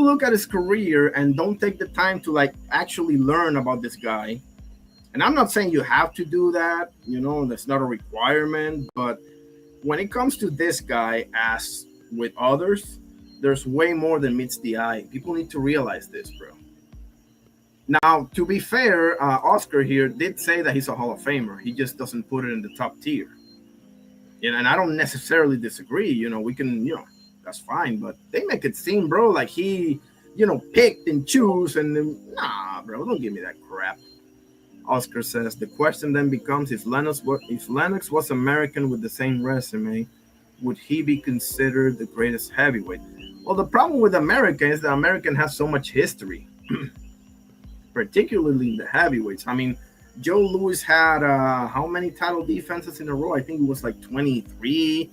look at his career and don't take the time to actually learn about this guy. And I'm not saying you have to do that. That's not a requirement. But when it comes to this guy, as with others, there's way more than meets the eye. People need to realize this, bro. Now, to be fair, Oscar here did say that he's a Hall of Famer. He just doesn't put it in the top tier. And I don't necessarily disagree. We can, that's fine. But they make it seem, bro, like he, picked and choose. And nah, bro, don't give me that crap. Oscar says the question then becomes if Lennox was American with the same resume, would he be considered the greatest heavyweight? Well, the problem with America is that American has so much history, particularly in the heavyweights. I mean, Joe Louis had how many title defenses in a row? I think it was like 23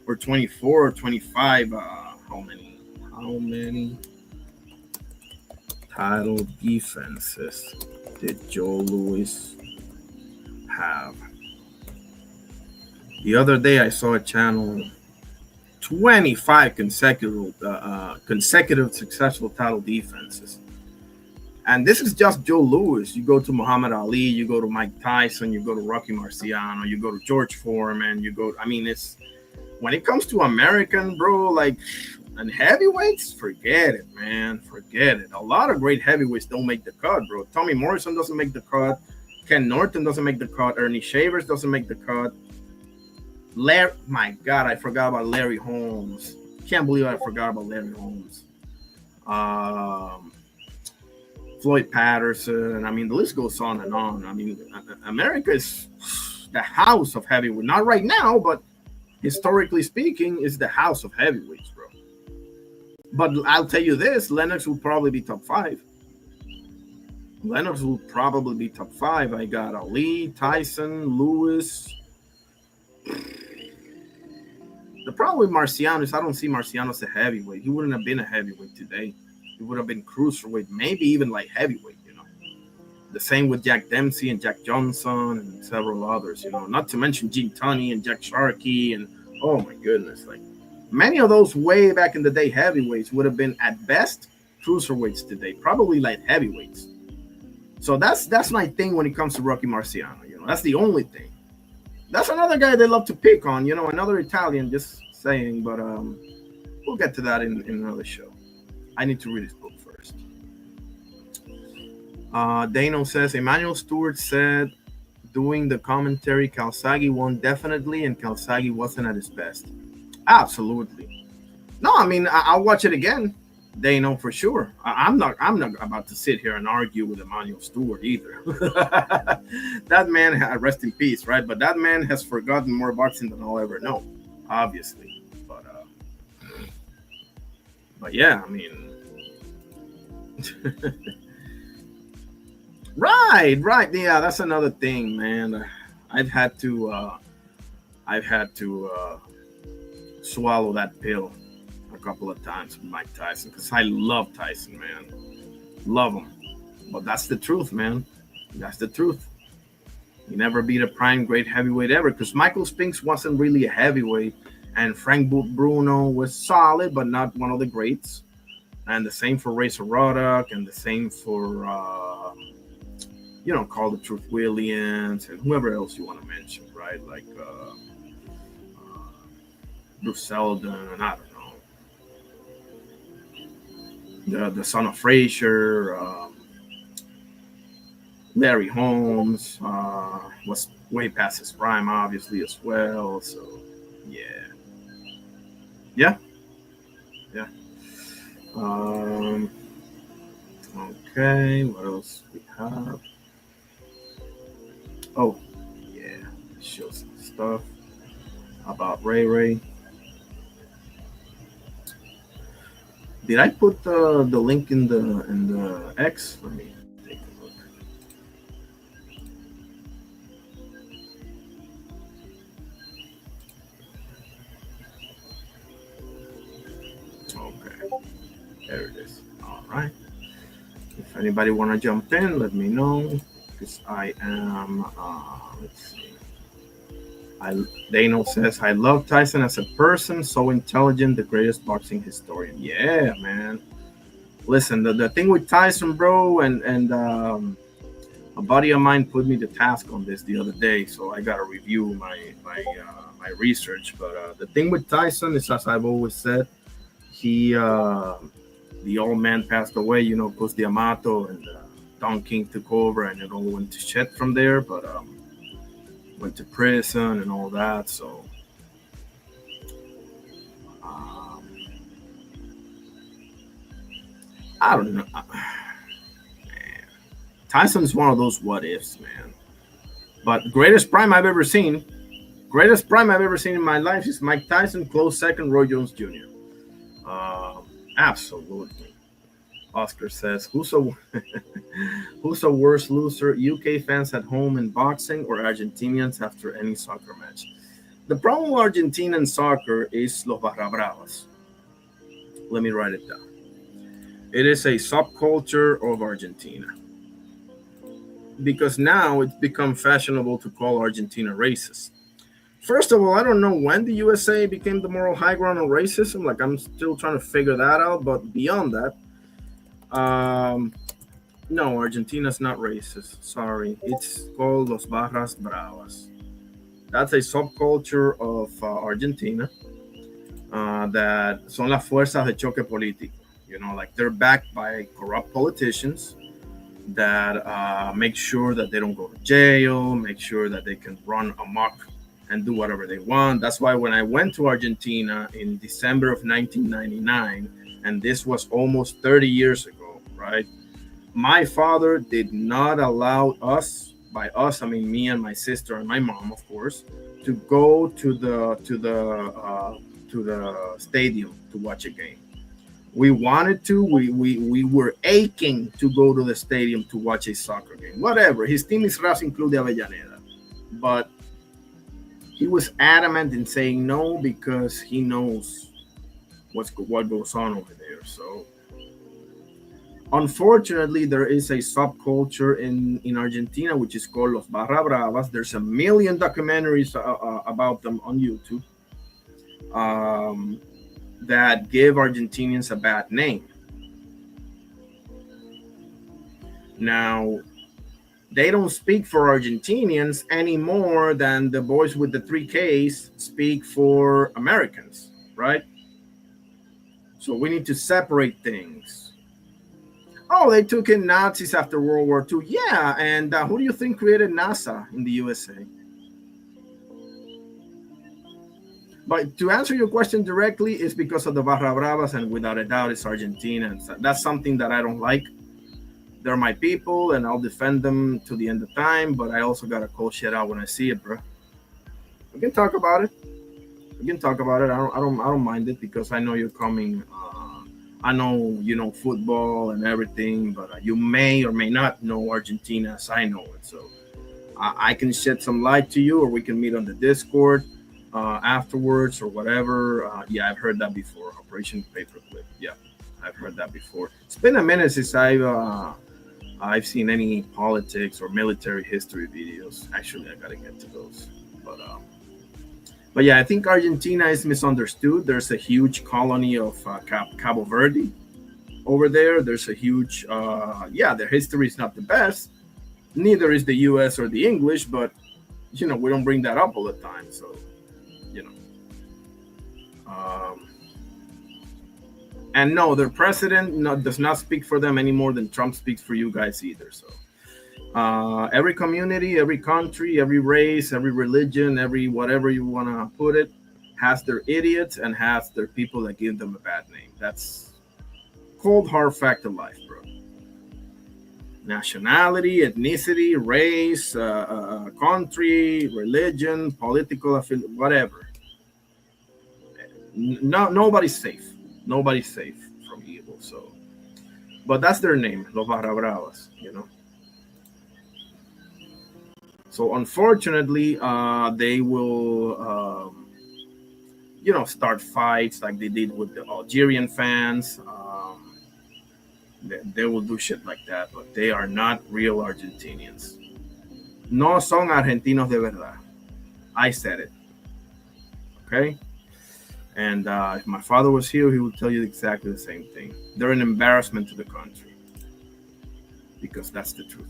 or 24 or 25. How many title defenses did Joe Louis have? The other day I saw a channel 25 consecutive successful title defenses. And this is just Joe Louis. You go to Muhammad Ali, you go to Mike Tyson, you go to Rocky Marciano, you go to George Foreman, it's when it comes to American, bro, like, and heavyweights, forget it, man. Forget it. A lot of great heavyweights don't make the cut, bro. Tommy Morrison doesn't make the cut. Ken Norton doesn't make the cut. Ernie Shavers doesn't make the cut. My God, I forgot about Larry Holmes. Can't believe I forgot about Larry Holmes. Floyd Patterson. The list goes on and on. America is the house of heavyweight. Not right now, but historically speaking, is the house of heavyweights, bro. But I'll tell you this, Lennox will probably be top 5. Lennox will probably be top 5. I got Ali, Tyson, Lewis. The problem with Marciano is I don't see Marciano as a heavyweight. He wouldn't have been a heavyweight today. He would have been cruiserweight, maybe even like heavyweight, The same with Jack Dempsey and Jack Johnson and several others, Not to mention Gene Tunney and Jack Sharkey and, oh my goodness, like many of those way back in the day heavyweights would have been at best cruiserweights today, probably like heavyweights. So that's my thing when it comes to Rocky Marciano. That's the only thing. That's another guy they love to pick on. Another Italian. Just saying, but we'll get to that in another show. I need to read his book first. Dano says Emmanuel Stewart said doing the commentary, Calzaghe won definitely, and Calzaghe wasn't at his best. Absolutely. No, I'll watch it again. They know for sure. I'm not about to sit here and argue with Emmanuel Stewart either. That man, rest in peace, right? But that man has forgotten more boxing than I'll ever know, obviously. But yeah, right. Yeah, that's another thing, man. I've had to swallow that pill a couple of times with Mike Tyson because I love Tyson, man. Love him. But that's the truth, man. That's the truth. He never beat a prime great heavyweight ever because Michael Spinks wasn't really a heavyweight, and Frank Bruno was solid, but not one of the greats. And the same for Razor Ruddock, and the same for Call the Truth Williams, and whoever else you want to mention, right? Like Bruce Seldon, and I don't know. The son of Frazier, Larry Holmes was way past his prime, obviously, as well. So, yeah. Okay, what else we have? Oh, yeah, show some stuff about Ray. Did I put the link in the X? Let me take a look. Okay, there it is. All right. If anybody want to jump in, let me know because I am. Let's see. Dano says, I love Tyson as a person, so intelligent, the greatest boxing historian. Yeah, man. Listen, the thing with Tyson, bro, and a buddy of mine put me to task on this the other day, so I got to review my research. But the thing with Tyson is, as I've always said, he, the old man passed away, Cus D'Amato, and Don King took over, and it all went to shit from there, but went to prison and all that, so I don't know. Man. Tyson's one of those what ifs, man. But greatest prime I've ever seen in my life is Mike Tyson, close second, Roy Jones Jr. Absolutely. Oscar says, who's a worse loser, UK fans at home in boxing or Argentinians after any soccer match? The problem with Argentinian soccer is los barra bravas. Let me write it down. It is a subculture of Argentina. Because now it's become fashionable to call Argentina racist. First of all, I don't know when the USA became the moral high ground on racism. Like, I'm still trying to figure that out. But beyond that, no, Argentina's not racist. Sorry, it's called Los Barras Bravas. That's a subculture of Argentina that son las fuerzas de choque político. You know, like they're backed by corrupt politicians that make sure that they don't go to jail, make sure that they can run amok and do whatever they want. That's why when I went to Argentina in December of 1999, and this was almost 30 years ago, right? My father did not allow us, by us I mean me and my sister and my mom, of course, to go to the stadium to watch a game. We wanted to. We were aching to go to the stadium to watch a soccer game. Whatever. His team is Racing Club de Avellaneda, but he was adamant in saying no because he knows what goes on over there. So, unfortunately, there is a subculture in Argentina which is called Los Barra Bravas. There's a million documentaries about them on YouTube. That give Argentinians a bad name. Now, they don't speak for Argentinians any more than the boys with the 3Ks speak for Americans, right? So we need to separate things. Oh, they took in Nazis after World War II. Yeah, and who do you think created NASA in the USA? But to answer your question directly, it's because of the Barra Bravas, and without a doubt, it's Argentina. And that's something that I don't like. They're my people, and I'll defend them to the end of time. But I also gotta call shit out when I see it, bro. We can talk about it. We can talk about it. I don't mind it because I know you're coming. I know you know football and everything, but you may or may not know Argentina as I know it. So I can shed some light to you, or we can meet on the Discord. Afterwards or whatever. Yeah, I've heard that before. Operation Paperclip. Yeah, I've heard that before. It's been a minute since I've seen any politics or military history videos. Actually, I gotta get to those. But yeah, I think Argentina is misunderstood. There's a huge colony of Cabo Verde over there. There's a huge, their history is not the best. Neither is the U.S. or the English, but we don't bring that up all the time. So. And no, their president does not speak for them any more than Trump speaks for you guys either. So every community, every country, every race, every religion, every whatever you want to put it, has their idiots and has their people that give them a bad name. That's cold hard fact of life, bro. Nationality, ethnicity, race, country, religion, political affiliation, whatever. No, nobody's safe. Nobody's safe from evil. So, but that's their name, Los Barra Bravas. So unfortunately, they will, start fights like they did with the Algerian fans. They will do shit like that, but they are not real Argentinians. No son argentinos de verdad. I said it. Okay. And if my father was here, he would tell you exactly the same thing. They're an embarrassment to the country. Because that's the truth.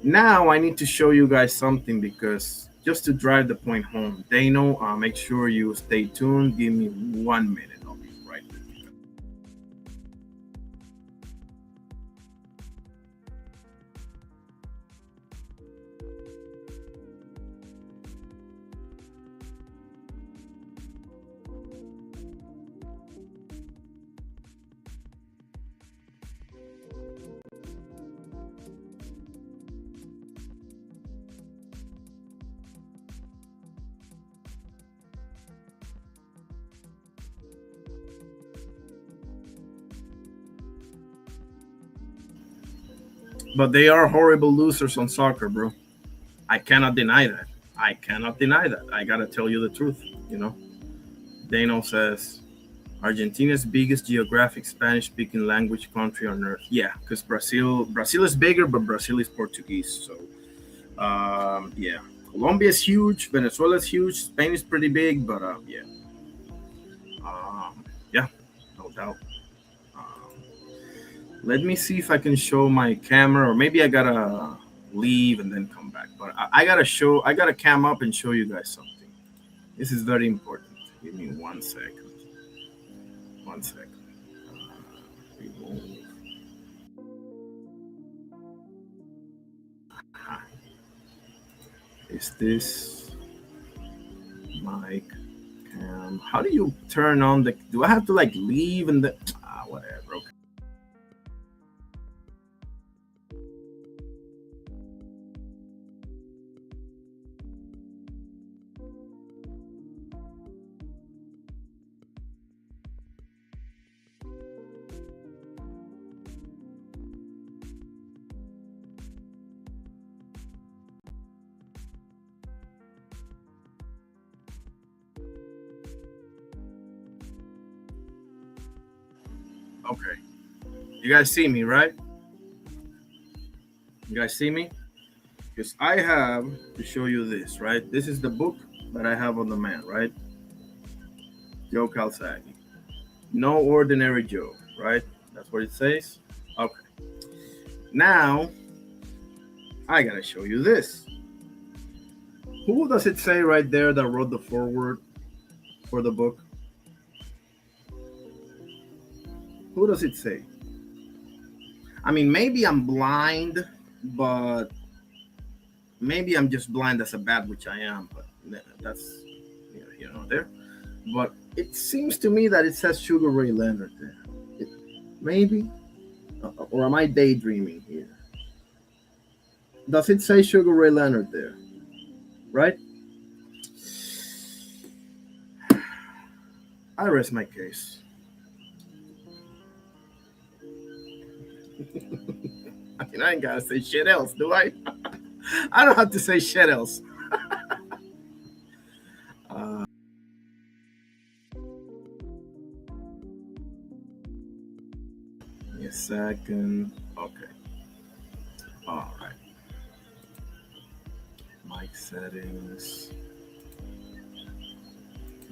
Now I need to show you guys something because just to drive the point home, Dano, make sure you stay tuned. Give me 1 minute. I'll be right back. But they are horrible losers on soccer, bro. I cannot deny that. I gotta tell you the truth, Dano says, Argentina's biggest geographic Spanish-speaking language country on earth. Yeah, because Brazil is bigger, but Brazil is Portuguese. So, Colombia is huge. Venezuela is huge. Spain is pretty big, but yeah. Yeah, no doubt. Let me see if I can show my camera, or maybe I gotta leave and then come back. But I gotta cam up and show you guys something. This is very important. Give me 1 second. 1 second. Remove. Is this mic cam? How do you turn on the? Do I have to like leave and then? Whatever. Okay. Okay. You guys see me, right? You guys see me? Because I have to show you this, right? This is the book that I have on the man, right? Joe Calzaghe. No Ordinary Joe, right? That's what it says. Okay. Now, I gotta show you this. Who does it say right there that wrote the foreword for the book? Who does it say? I mean, maybe I'm blind, but maybe I'm just blind as a bat, which I am, but that's, there. But it seems to me that it says Sugar Ray Leonard there. Maybe? Or am I daydreaming here? Does it say Sugar Ray Leonard there? Right? I rest my case. I mean, I ain't gotta say shit else, do I? I don't have to say shit else. Give me a second. Okay. All right. Mic settings.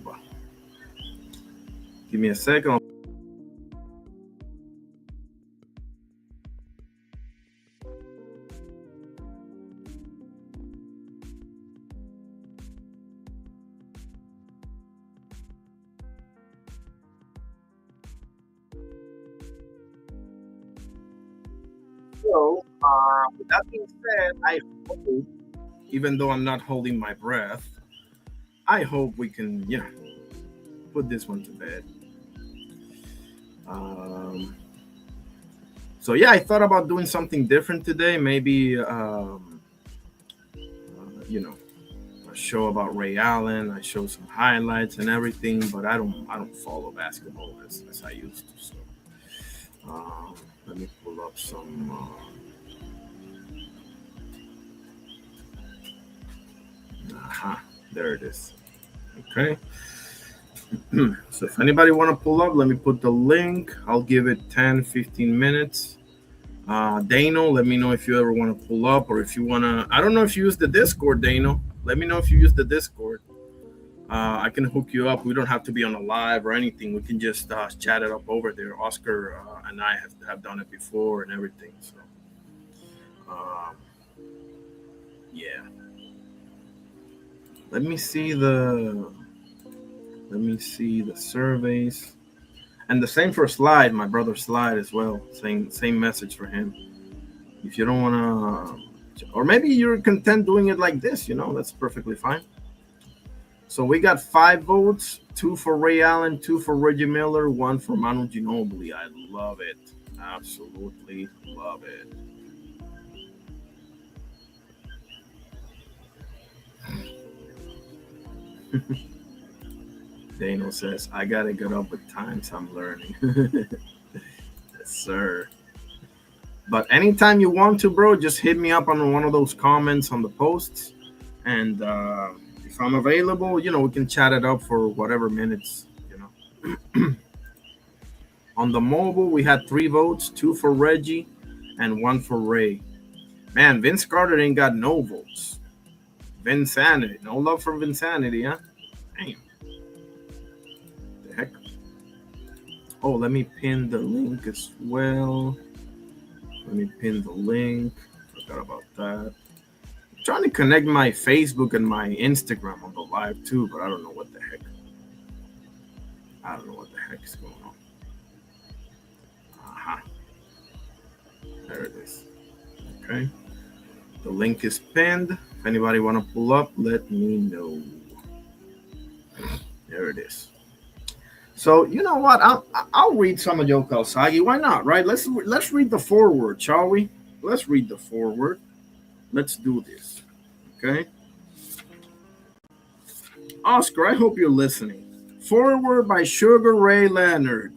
Well, give me a second. So, with that being said, I hope, even though I'm not holding my breath, I hope we can, put this one to bed. So yeah, I thought about doing something different today. Maybe, a show about Ray Allen. I show some highlights and everything, but I don't follow basketball as I used to. So. Let me pull up some. There it is. Okay. So if anybody want to pull up, let me put the link. I'll give it 10-15 minutes. Dano, let me know if you ever want to pull up, or if you want to. I don't know if you use the Discord, Dano. Let me know if you use the Discord. I can hook you up. We don't have to be on a live or anything. We can just chat it up over there. Oscar and I have done it before and everything. So, yeah. Let me see the surveys, and the same for Slide, my brother Slide as well. Same message for him. If you don't want to, or maybe you're content doing it like this, that's perfectly fine. So we got 5 votes, 2 for Ray Allen, 2 for Reggie Miller, 1 for Manu Ginobili. I love it. Absolutely love it. Dano says, I got to get up with times I'm learning. Yes, sir. But anytime you want to, bro, just hit me up on one of those comments on the posts. And if I'm available, we can chat it up for whatever minutes, On the mobile, we had 3 votes, 2 for Reggie and 1 for Ray. Man, Vince Carter ain't got no votes. Vinsanity. No love for Vinsanity, huh? Damn. The heck? Oh, let me pin the link as well. Let me pin the link. Forgot about that. I'm trying to connect my Facebook and my Instagram on the live too, but I don't know what the heck. I don't know what the heck is going on. Aha. There it is. Okay. The link is pinned. If anybody want to pull up, let me know. There it is. So you know what? I'll read some of Joe Calzaghe. Why not? Right? Let's read the foreword, shall we? Let's read the foreword. Let's do this. Okay. Oscar, I hope you're listening. Foreword by Sugar Ray Leonard.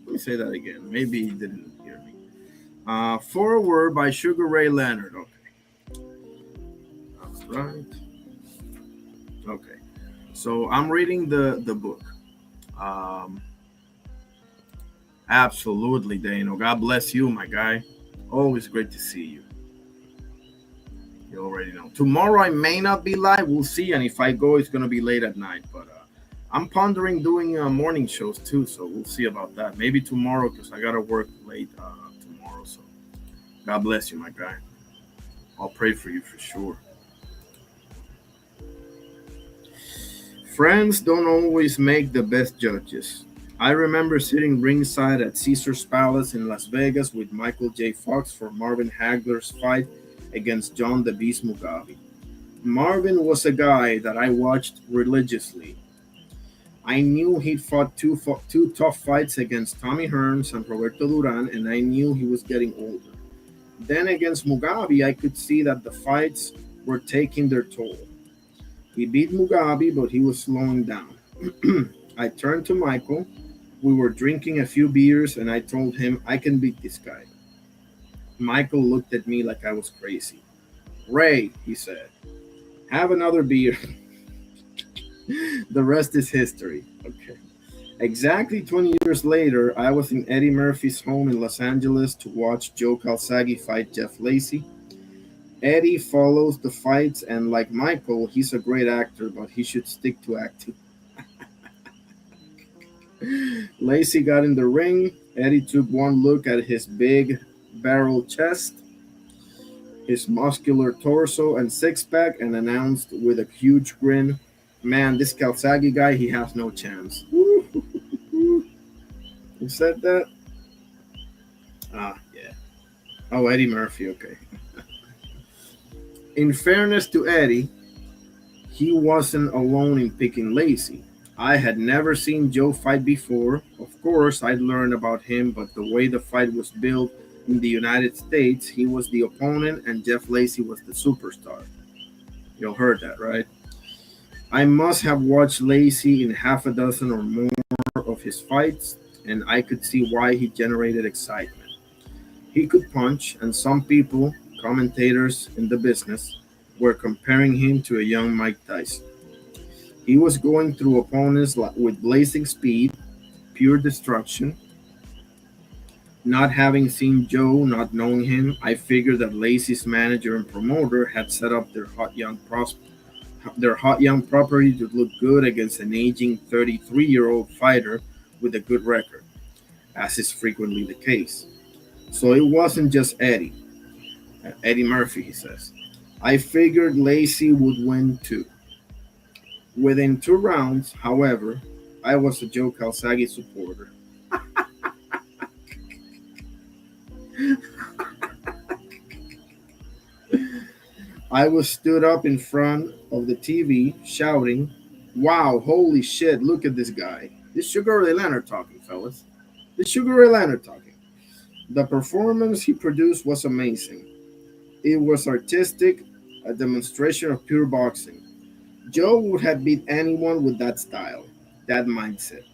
Let me say that again. Maybe he didn't hear me. Foreword by Sugar Ray Leonard. Okay. All right. Okay. So I'm reading the book. Absolutely, Dano. God bless you, my guy. Always great to see you. You already know. Tomorrow I may not be live. We'll see. And if I go, it's going to be late at night. But I'm pondering doing morning shows too. So we'll see about that. Maybe tomorrow because I got to work late tomorrow. So God bless you, my guy. I'll pray for you for sure. Friends don't always make the best judges. I remember sitting ringside at Caesar's Palace in Las Vegas with Michael J. Fox for Marvin Hagler's fight against John the Beast Mugabe. Marvin was a guy that I watched religiously. I knew he'd fought two tough fights against Tommy Hearns and Roberto Duran, and I knew he was getting older. Then against Mugabe, I could see that the fights were taking their toll. He beat Mugabe, but he was slowing down. I turned to Michael. We were drinking a few beers, and I told him, I can beat this guy. Michael looked at me like I was crazy. Ray, he said, have another beer. The rest is history. Okay. Exactly 20 years later, I was in Eddie Murphy's home in Los Angeles to watch Joe Calzaghe fight Jeff Lacey. Eddie follows the fights, and like Michael, he's a great actor, but he should stick to acting. Lacey got in the ring. Eddie took one look at his big barrel chest, his muscular torso and six-pack, and announced with a huge grin, man, this Calzaghe guy, he has no chance. Who said that? Yeah. Oh, Eddie Murphy, okay. In fairness to Eddie, he wasn't alone in picking Lacey. I had never seen Joe fight before. Of course, I'd learned about him, but the way the fight was built in the United States, he was the opponent and Jeff Lacey was the superstar. You heard that, right? I must have watched Lacey in half a dozen or more of his fights, and I could see why he generated excitement. He could punch, and some people, commentators in the business, were comparing him to a young Mike Tyson. He was going through opponents with blazing speed, pure destruction. Not having seen Joe, not knowing him, I figured that Lacey's manager and promoter had set up their hot young property to look good against an aging 33-year-old fighter with a good record, as is frequently the case. So it wasn't just Eddie Murphy, he says. I figured Lacey would win too. Within 2 rounds, however, I was a Joe Calzaghe supporter. I was stood up in front of the TV shouting, wow, holy shit, look at this guy. This Sugar Ray Leonard talking, fellas. This Sugar Ray Leonard talking. The performance he produced was amazing. It was artistic, a demonstration of pure boxing. Joe would have beat anyone with that style, that mindset.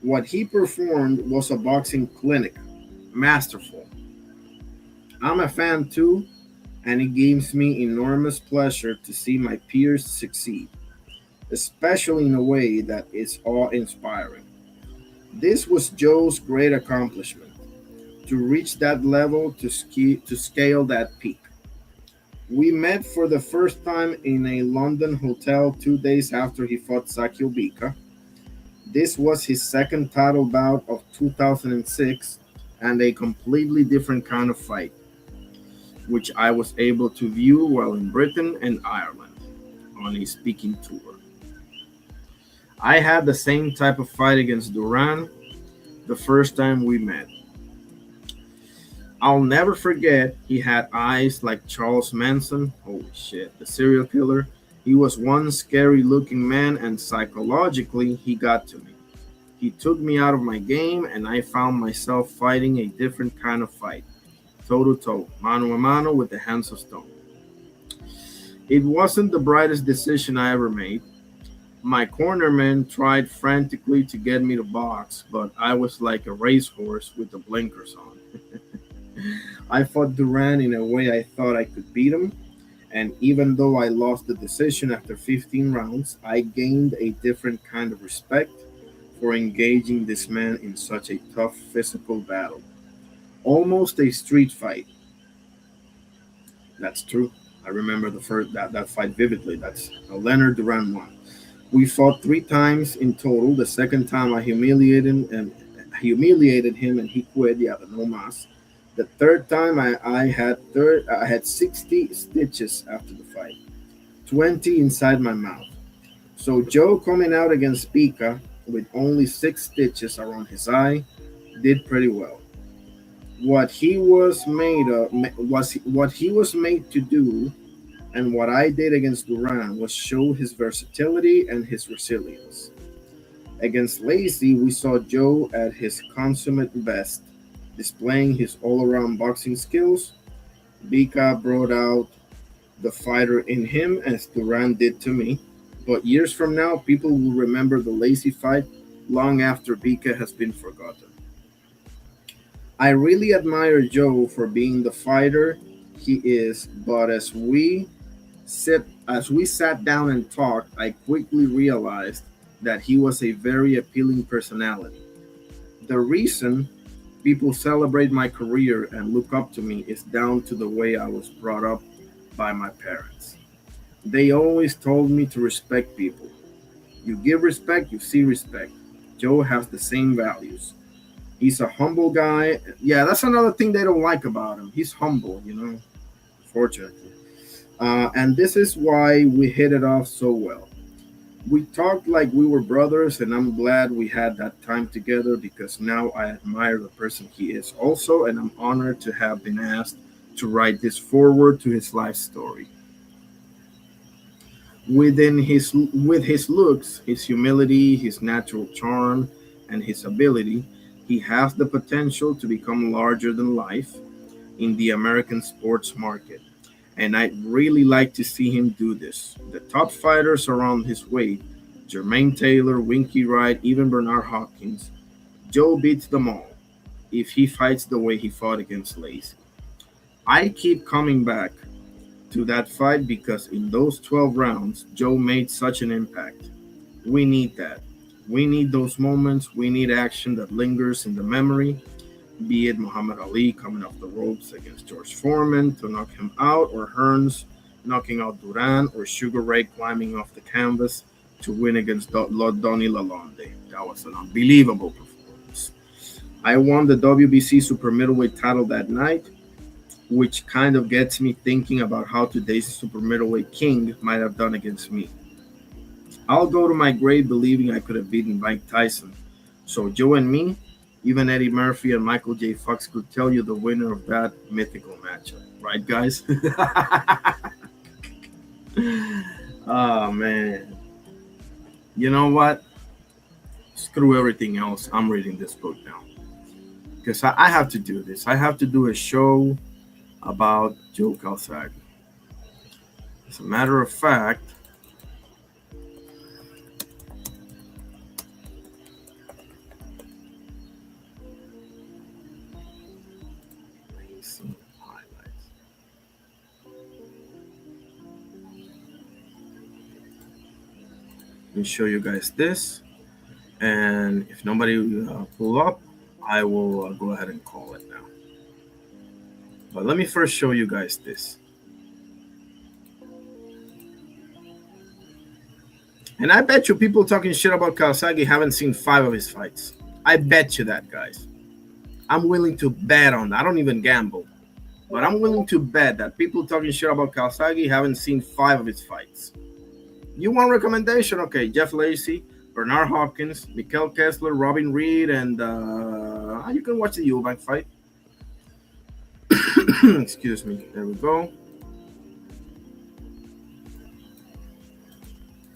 What he performed was a boxing clinic, masterful. I'm a fan too, and it gives me enormous pleasure to see my peers succeed, especially in a way that is awe-inspiring. This was Joe's great accomplishment, to reach that level, to scale that peak. We met for the first time in a London hotel 2 days after he fought Sakio Bika. This was his second title bout of 2006 and a completely different kind of fight, which I was able to view while in Britain and Ireland on a speaking tour. I had the same type of fight against Duran the first time we met. I'll never forget, he had eyes like Charles Manson. Holy shit, the serial killer. He was one scary looking man, and psychologically, he got to me. He took me out of my game, and I found myself fighting a different kind of fight, toe to toe, mano a mano with the hands of stone. It wasn't the brightest decision I ever made. My cornerman tried frantically to get me to box, but I was like a racehorse with the blinkers on. I fought Duran in a way I thought I could beat him, and even though I lost the decision after 15 rounds, I gained a different kind of respect for engaging this man in such a tough physical battle. Almost a street fight. That's true. I remember that fight vividly. That's Leonard Duran won. We fought 3 times in total. The second time I humiliated him and he quit. Yeah, the no mas. The third time I had 60 stitches after the fight, 20 inside my mouth. So Joe coming out against Pika with only 6 stitches around his eye did pretty well. What he was made of was what he was made to do, and what I did against Duran was show his versatility and his resilience. Against Lacey, we saw Joe at his consummate best, displaying his all-around boxing skills. Bika brought out the fighter in him as Duran did to me. But years from now, people will remember the Lacey fight long after Bika has been forgotten. I really admire Joe for being the fighter he is, but as we sat down and talked, I quickly realized that he was a very appealing personality. The reason people celebrate my career and look up to me is down to the way I was brought up by my parents. They always told me to respect people. You give respect, you see respect. Joe has the same values. He's a humble guy. Yeah, that's another thing they don't like about him. He's humble, fortunately. And this is why we hit it off so well. We talked like we were brothers, and I'm glad we had that time together because now I admire the person he is also, and I'm honored to have been asked to write this forward to his life story. With his looks, his humility, his natural charm, and his ability, he has the potential to become larger than life in the American sports market. And I'd really like to see him do this. The top fighters around his weight, Jermaine Taylor, Winky Wright, even Bernard Hopkins, Joe beats them all if he fights the way he fought against Lacey. I keep coming back to that fight because in those 12 rounds, Joe made such an impact. We need that. We need those moments. We need action that lingers in the memory, be it Muhammad Ali coming off the ropes against George Foreman to knock him out, or Hearns knocking out Duran, or Sugar Ray climbing off the canvas to win against Donny Lalonde. That was an unbelievable performance. I won the WBC Super Middleweight title that night, which kind of gets me thinking about how today's Super Middleweight King might have done against me. I'll go to my grave believing I could have beaten Mike Tyson. So Joe and me, even Eddie Murphy and Michael J. Fox could tell you the winner of that mythical matchup. Right, guys? Oh, man. You know what? Screw everything else. I'm reading this book now. Because I have to do this. I have to do a show about Joe Calzaghe. As a matter of fact, let me show you guys this, and if nobody pull up, I will go ahead and call it now. But let me first show you guys this. And I bet you people talking shit about Kawasaki haven't seen 5 of his fights. I bet you that, guys. I'm willing to bet on that. I don't even gamble. But I'm willing to bet that people talking shit about Kawasaki haven't seen 5 of his fights. You want recommendation? Okay, Jeff Lacey, Bernard Hopkins, Mikkel Kessler, Robin Reed, and you can watch the Eubank fight. Excuse me. There we go.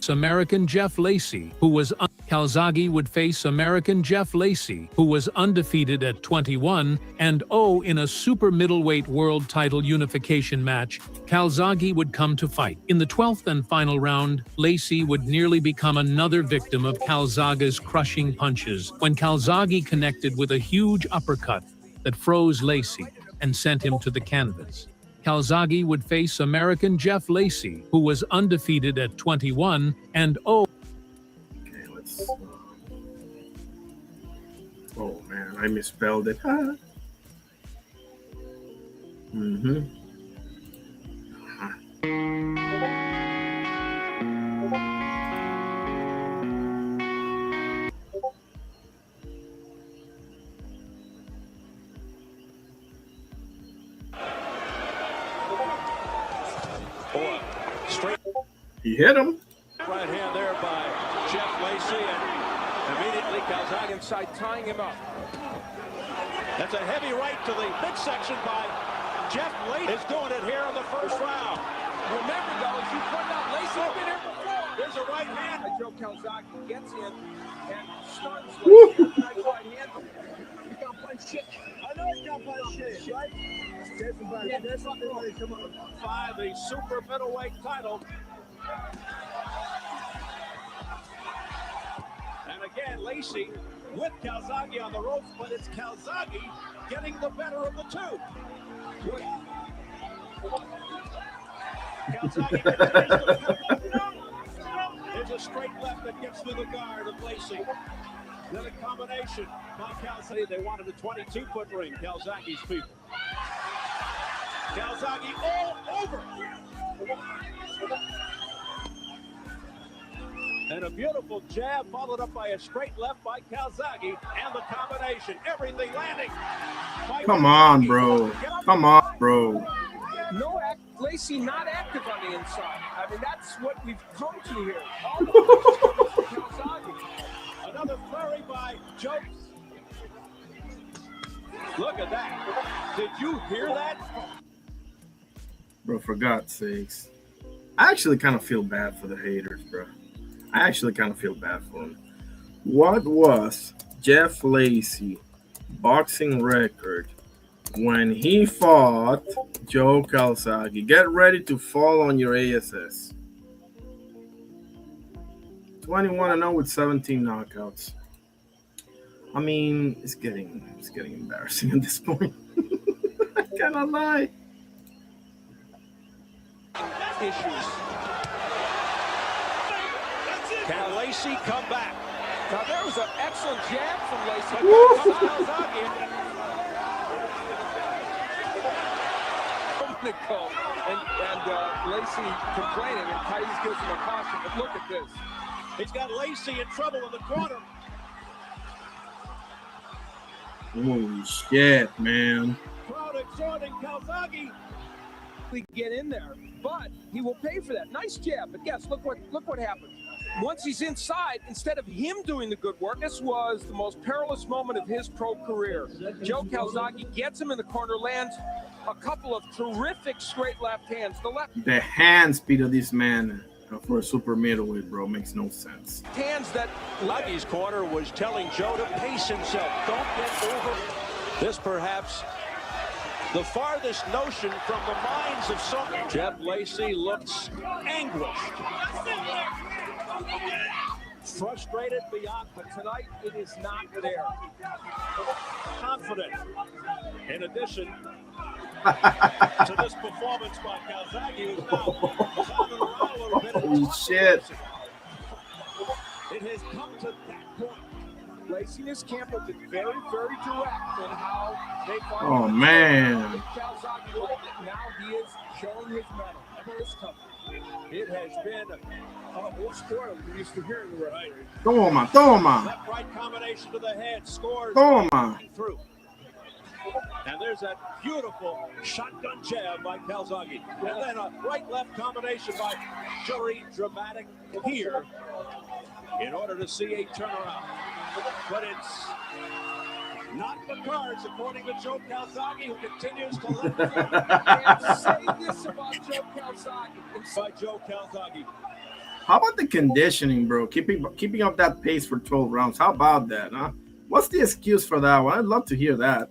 American Jeff Lacey, who was Calzaghe would face American Jeff Lacey, who was undefeated at 21-0 in a super middleweight world title unification match. Calzaghe would come to fight. In the 12th and final round, Lacey would nearly become another victim of Calzaghe's crushing punches when Calzaghe connected with a huge uppercut that froze Lacey and sent him to the canvas. Calzaghe would face American Jeff Lacey, who was undefeated at 21-0. Okay, let's. Oh man, I misspelled it. He hit him. Right hand there by Jeff Lacey, and immediately Calzaghe inside tying him up. That's a heavy right to the midsection by Jeff Lacey. Is doing it here in the first round. Remember, though, as you pointed out, Lacey's been here before. There's a right hand. Joe Calzaghe gets in and stuns Lacey. Nice right hand. He can't punch shit. I know he can't punch shit, right? There's something wrong. Come on. 5, the super middleweight title. And again, Lacey with Calzaghe on the ropes, but it's Calzaghe getting the better of the two. There's a straight left that gets through the guard of Lacey. Then a combination by Calzaghe. They wanted a 22-foot ring, Calzaghe's people. Calzaghe all over. And a beautiful jab followed up by a straight left by Calzaghe, and the combination, everything landing. Come on, bro. Come on, bro. No, Lacey not active on the inside. I mean, that's what we've come to here. Another flurry by Joe. Look at that. Did you hear that? Bro, for God's sakes. I actually kind of feel bad for the haters, bro. I actually kind of feel bad for him. What was Jeff Lacey boxing record when he fought Joe Calzaghe? Get ready to fall on your ASS. 21-0 with 17 knockouts. I mean, it's getting embarrassing at this point. I cannot lie. Issues. Can Lacey come back? Now there was an excellent jab from Lacey. And Lacey complaining, and Titus gives him a caution. But look at this. He's got Lacey in trouble in the corner. Holy shit, man. Crowd exhorting Calzaghe. We get in there, but he will pay for that. Nice jab, but yes, look what happened. Once he's inside, instead of him doing the good work, this was the most perilous moment of his pro career. Joe Calzaghe gets him in the corner, lands a couple of terrific straight left hands. The hand speed of this man for a super middleweight, bro, makes no sense. Hands that Luggy's corner was telling Joe to pace himself. Don't get over. This perhaps the farthest notion from the minds of some. Jeff Lacey looks anguished. Frustrated beyond, but tonight it is not there. Confident. In addition to this performance by Calzaghe, who's now climbing around a little bit. Holy shit. It has come to that point. Lacey and his camp have been very, very direct in how they fight. Oh, man. Calzaghe liked it. Now he is showing his mettle. His toughness. It has been what score we used to hear the right. Toma. Left right combination to the head, scores Toma. through. And there's that beautiful shotgun jab by Calzaghe. And then a right-left combination by Jury. Dramatic here in order to see a turnaround. But it's not the cards, according to Joe Calzaghe, who continues to let the can't say this about Joe Calzaghe. By Joe Calzaghe. How about the conditioning, bro? Keeping up that pace for 12 rounds. How about that, huh? What's the excuse for that one? I'd love to hear that.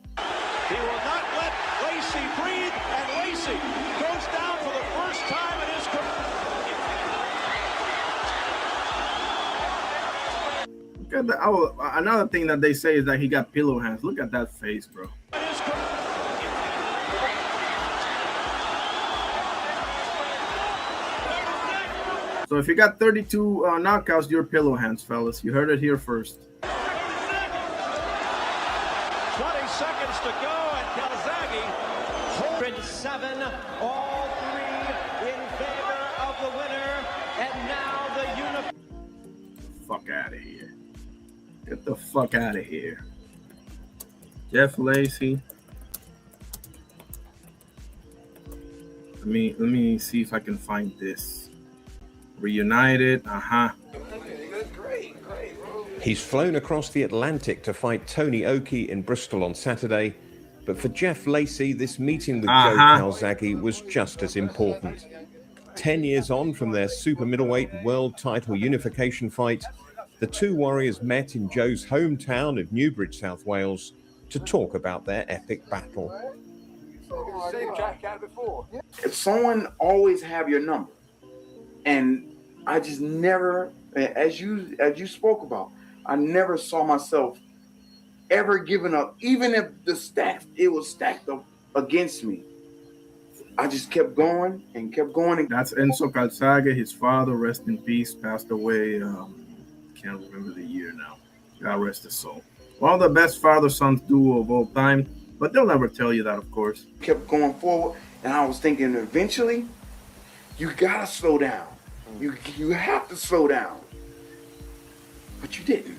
He will not let Lacey breathe, and Lacey goes down for the first time in his career. Look at the, another thing that they say is that he got pillow hands. Look at that face, bro. So if you got 32 knockouts, you're pillow hands, fellas. You heard it here first. 20 seconds to go, and Calzaghe 107, all three in favor of the winner, and now the Fuck out of here. Get the fuck out of here. Jeff Lacey. Let me see if I can find this. Reunited, He's flown across the Atlantic to fight Tony Oki in Bristol on Saturday, but for Jeff Lacey, this meeting with Joe Calzaghe was just as important. 10 years on from their super middleweight world title unification fight, the two warriors met in Joe's hometown of Newbridge, South Wales, to talk about their epic battle. If someone always have your number, and I just never, as you spoke about, I never saw myself ever giving up, even if it was stacked up against me. I just kept going and kept going. That's Enzo Calzaghe. His father, rest in peace, passed away. Can't remember the year now. God rest his soul. One of the best father-son duo of all time, but they'll never tell you that, of course. Kept going forward, and I was thinking eventually, you gotta slow down. You have to slow down. But you didn't.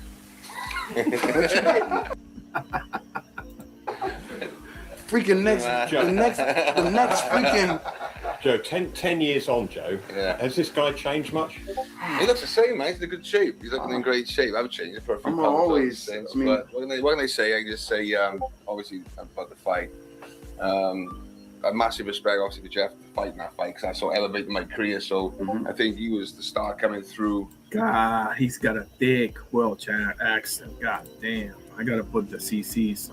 Freaking the next freaking. Joe, 10 years on, Joe. Yeah. Has this guy changed much? He looks the same, mate. He's in good shape. He's looking in great shape. I would change it for a few I'm pounds. always. But what can I say? I just say, obviously, about the fight. A massive respect, obviously, for Jeff fighting that fight because I saw elevating my career. So I think he was the star coming through. God, he's got a thick Welsh accent. God damn. I got to put the CC's,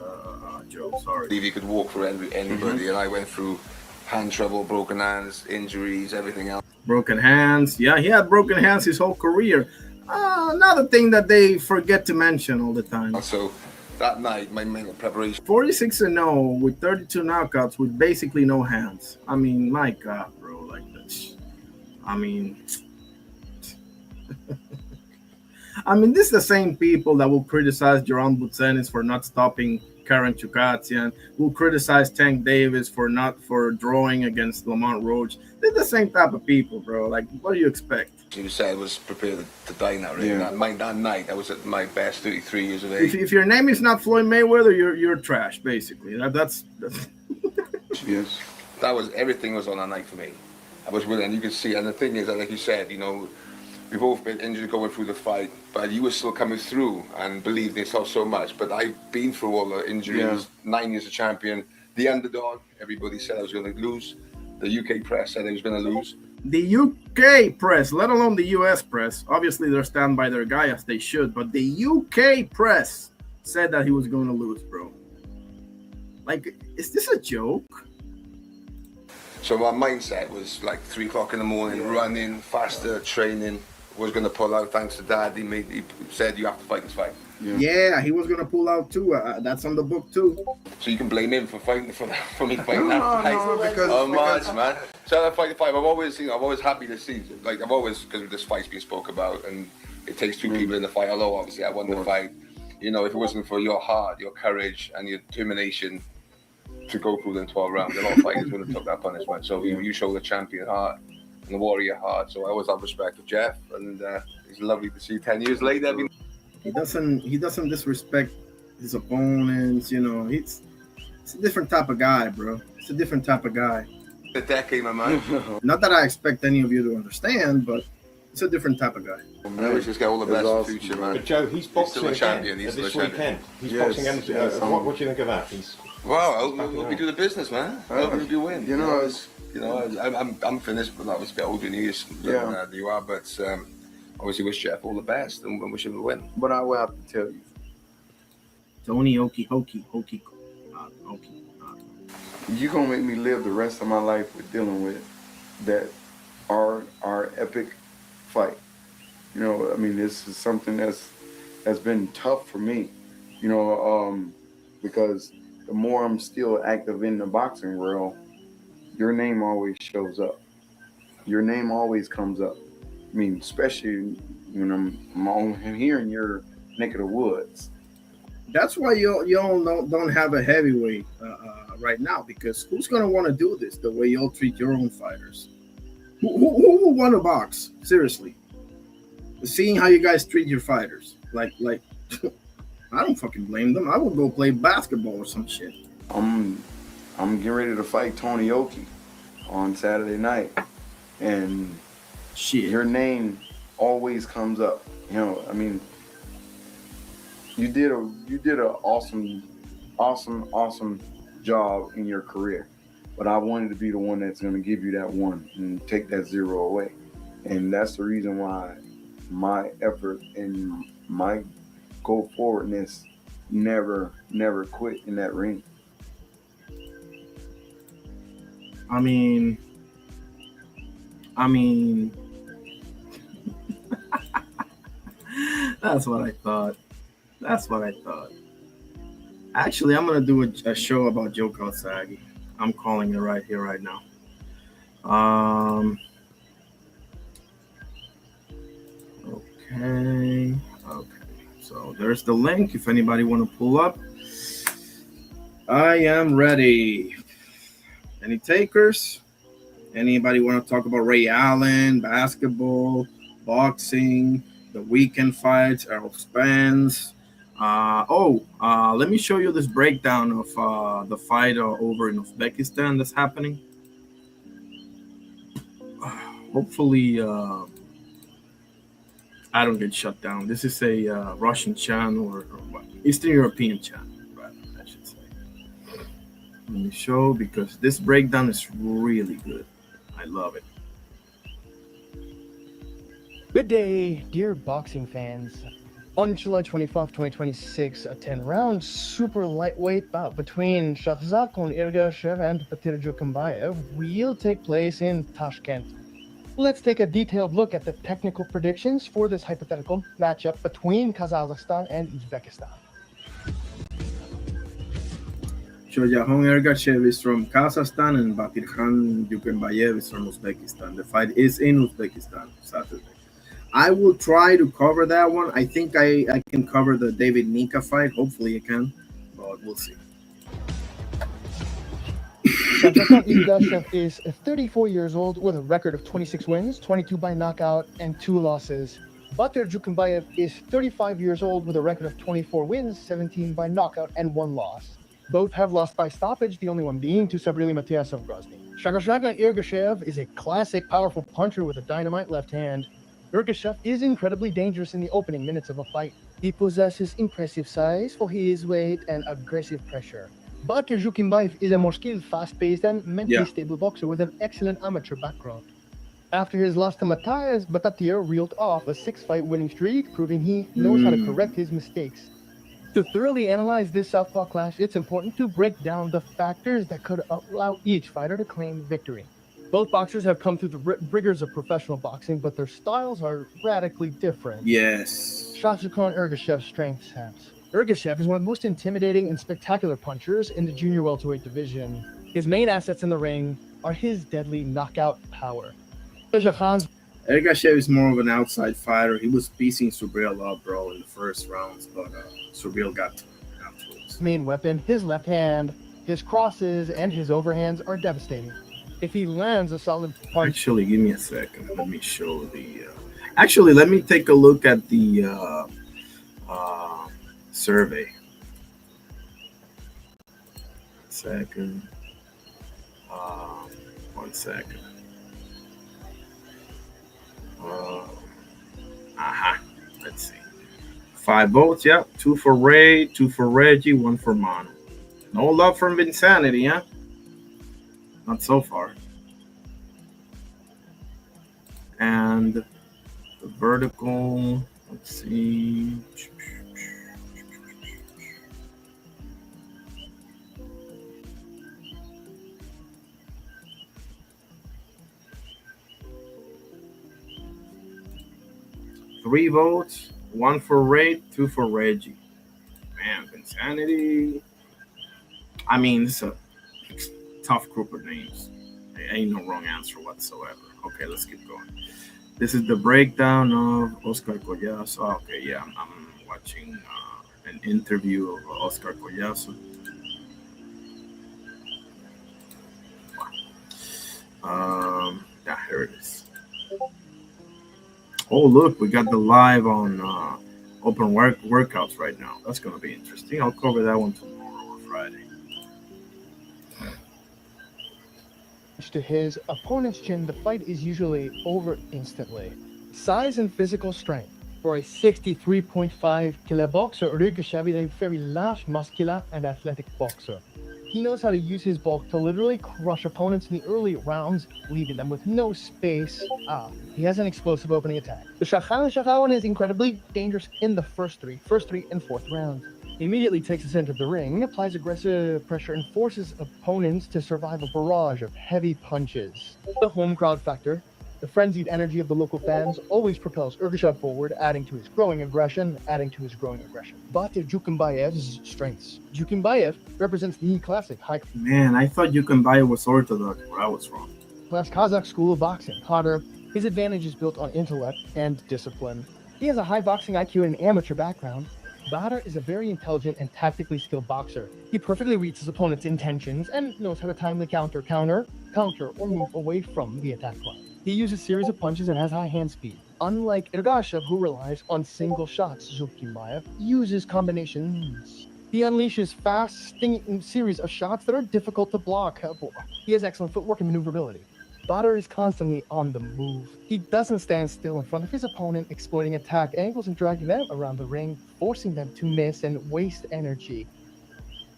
Joe. Sorry. I believe he could walk for anybody, and I went through hand trouble, broken hands, injuries, everything else. Broken hands. Yeah, he had broken hands his whole career. Another thing that they forget to mention all the time. So that night, my mental preparation. 46-0 with 32 knockouts with basically no hands. I mean, my God, bro. Like this. I mean, this is the same people that will criticize Jaron Butsenis for not stopping Karen Chukatsian, will criticize Tank Davis for drawing against Lamont Roach. They're the same type of people, bro. Like, what do you expect? You said I was prepared to die now, right? Yeah. That night, I was at my best, 33 years of age. If your name is not Floyd Mayweather, you're trash, basically. That's Yes. Everything was on that night for me. I was willing, you could see, and the thing is that, like you said, we've both been injured going through the fight, but you were still coming through and believed in yourself so much. But I've been through all the injuries, 9 years a champion, the underdog. Everybody said I was going to lose. The UK press said I was going to lose. The UK press, let alone the US press, obviously they're stand by their guy as they should, but the UK press said that he was going to lose, bro. Like, is this a joke? So my mindset was like 3 o'clock in the morning, running, faster, training. Was going to pull out thanks to Dad. He said you have to fight this fight. Yeah, he was going to pull out too. That's on the book too. So you can blame him for fighting for me fighting that fight. Because man. So that fight, I'm always happy to see. Like because this fight's been spoke about, and it takes two people in the fight. Although obviously I won the fight. If it wasn't for your heart, your courage, and your determination to go through them 12 rounds, a lot of fighters would have took that punishment. So you show the champion heart. and a warrior heart. So I always have respect for Jeff, and it's lovely to see 10 years later. He doesn't disrespect his opponents. You know, it's a different type of guy, bro. It's a different type of guy. A decade, my man. Not that I expect any of you to understand, but it's a different type of guy. I wish this guy all the best in the future, man. But Joe, he's boxing still a champion. again He's this still a weekend. champion. He's Yes. boxing. What do you think of that? Well, I hope we do the business, man. I hope you win. You know, I'm finished, but I was a bit older than you are. But obviously, wish Jeff all the best and wish him to win. But I will have to tell you, Tony Okie. you're gonna make me live the rest of my life with dealing with that our epic fight. You know, I mean, this is something that's been tough for me. You know, because the more I'm still active in the boxing world, your name always shows up. Your name always comes up. I mean, especially when I'm here in your neck of the woods. That's why y'all don't have a heavyweight right now, because who's gonna want to do this the way y'all treat your own fighters? Who will want to box? Seriously, seeing how you guys treat your fighters, like I don't fucking blame them. I would go play basketball or some shit. I'm getting ready to fight Tony Oki on Saturday night, and shit, your name always comes up. You know, I mean, you did a awesome job in your career, but I wanted to be the one that's going to give you that one and take that 0 away, and that's the reason why my effort and my go forwardness never quit in that ring. I mean, that's what I thought. Actually, I'm gonna do a show about Joe Calzaghe. I'm calling it right here, right now. Okay. So there's the link. If anybody want to pull up, I am ready. Any takers? Anybody want to talk about Ray Allen, basketball, boxing, the weekend fights, Errol Spence? Let me show you this breakdown of the fight over in Uzbekistan that's happening. Hopefully, I don't get shut down. This is a Russian channel or Eastern European channel, rather, I should say. Let me show, because this breakdown is really good. I love it. Good day, dear boxing fans. On July 25, 2026, a 10-round super lightweight bout between Shahzad Irgashev and Batir Jukambayev will take place in Tashkent. Let's take a detailed look at the technical predictions for this hypothetical matchup between Kazakhstan and Uzbekistan. Shahzad Ergashev is from Kazakhstan and Batirkhan Jukambayev is from Uzbekistan. The fight is in Uzbekistan Saturday. I will try to cover that one. I think I can cover the David Nika fight. Hopefully I can, but we'll see. Shahzad Ergashev is 34 years old with a record of 26 wins, 22 by knockout, and 2 losses. Batir Jukambayev is 35 years old with a record of 24 wins, 17 by knockout, and 1 loss. Both have lost by stoppage, the only one being to Sabrili Matias of Grozny. Shahzad Ergashev is a classic powerful puncher with a dynamite left hand. Ergashev is incredibly dangerous in the opening minutes of a fight. He possesses impressive size for his weight and aggressive pressure. Batir Jukambayev is a more skilled, fast-paced, and mentally stable boxer with an excellent amateur background. After his loss to Matias, Batir reeled off a 6-fight winning streak, proving he knows how to correct his mistakes. To thoroughly analyze this southpaw clash, it's important to break down the factors that could allow each fighter to claim victory. Both boxers have come through the rigors of professional boxing, but their styles are radically different. Yes. Shahzad Ergashev's strengths. Ergashev is one of the most intimidating and spectacular punchers in the junior welterweight division. His main assets in the ring are his deadly knockout power. Ergashev is more of an outside fighter. He was piecing Subriel up, bro, in the first rounds, but Subriel got to him afterwards. Main weapon, his left hand, his crosses, and his overhands are devastating. If he lands a solid punch, Actually, give me a second. Let me show the. Actually, let me take a look at the survey. Second. 1 second. Let's see. 5 votes. Yeah, 2 for Ray, 2 for Reggie, 1 for Mono. No love from Vinsanity, huh? Not so far. And the vertical. Let's see. Three votes, 1 for Ray, 2 for Reggie. Man, Insanity. I mean, it's a tough group of names. There ain't no wrong answer whatsoever. Okay, let's keep going. This is the breakdown of Oscar Collazo. Okay, yeah, I'm watching an interview of Oscar Collazo. Yeah, here it is. Oh, look, we got the live on open workouts right now. That's going to be interesting. I'll cover that one tomorrow or Friday. to his opponent's chin, the fight is usually over instantly. Size and physical strength. For a 63.5 kilo boxer, Rykoshev is a very large, muscular, and athletic boxer. He knows how to use his bulk to literally crush opponents in the early rounds, leaving them with no space. He has an explosive opening attack. The Shakhan is incredibly dangerous in the first three and fourth rounds. He immediately takes the center of the ring, applies aggressive pressure, and forces opponents to survive a barrage of heavy punches. The home crowd factor. The frenzied energy of the local fans always propels Ergashev forward, adding to his growing aggression. But Jukimbayev's strengths. Jukimbayev represents the classic high... Man, I thought Jukimbayev was Orthodox, but I was wrong. class Kazakh school of boxing. However, his advantage is built on intellect and discipline. He has a high boxing IQ and an amateur background. Badr is a very intelligent and tactically skilled boxer. He perfectly reads his opponent's intentions and knows how to timely counter, or move away from the attack line. He uses a series of punches and has high hand speed. Unlike Ergashev, who relies on single shots, Jukimbayev uses combinations. He unleashes fast, stinging series of shots that are difficult to block. He has excellent footwork and maneuverability. Badr is constantly on the move. He doesn't stand still in front of his opponent, exploiting attack angles and dragging them around the ring, forcing them to miss and waste energy.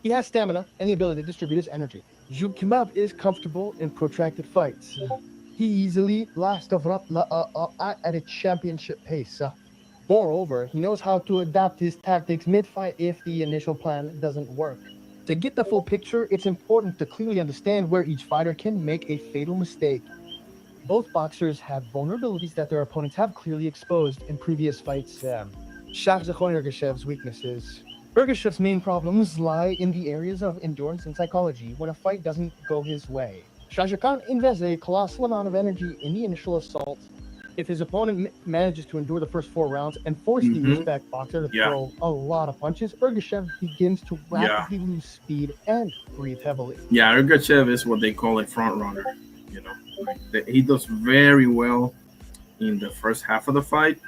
He has stamina and the ability to distribute his energy. Jukimbayev is comfortable in protracted fights. He easily lasts at a championship pace. Moreover, he knows how to adapt his tactics mid-fight if the initial plan doesn't work. To get the full picture, it's important to clearly understand where each fighter can make a fatal mistake. Both boxers have vulnerabilities that their opponents have clearly exposed in previous fights. Ergashev's weaknesses. Ergashev's main problems lie in the areas of endurance and psychology when a fight doesn't go his way. Shahjahan invests a colossal amount of energy in the initial assault. If his opponent manages to endure the first 4 rounds and force the Uzbek boxer to throw a lot of punches, Ergashev begins to rapidly lose speed and breathe heavily. Yeah, Ergashev is what they call a front runner. You know, he does very well in the first half of the fight.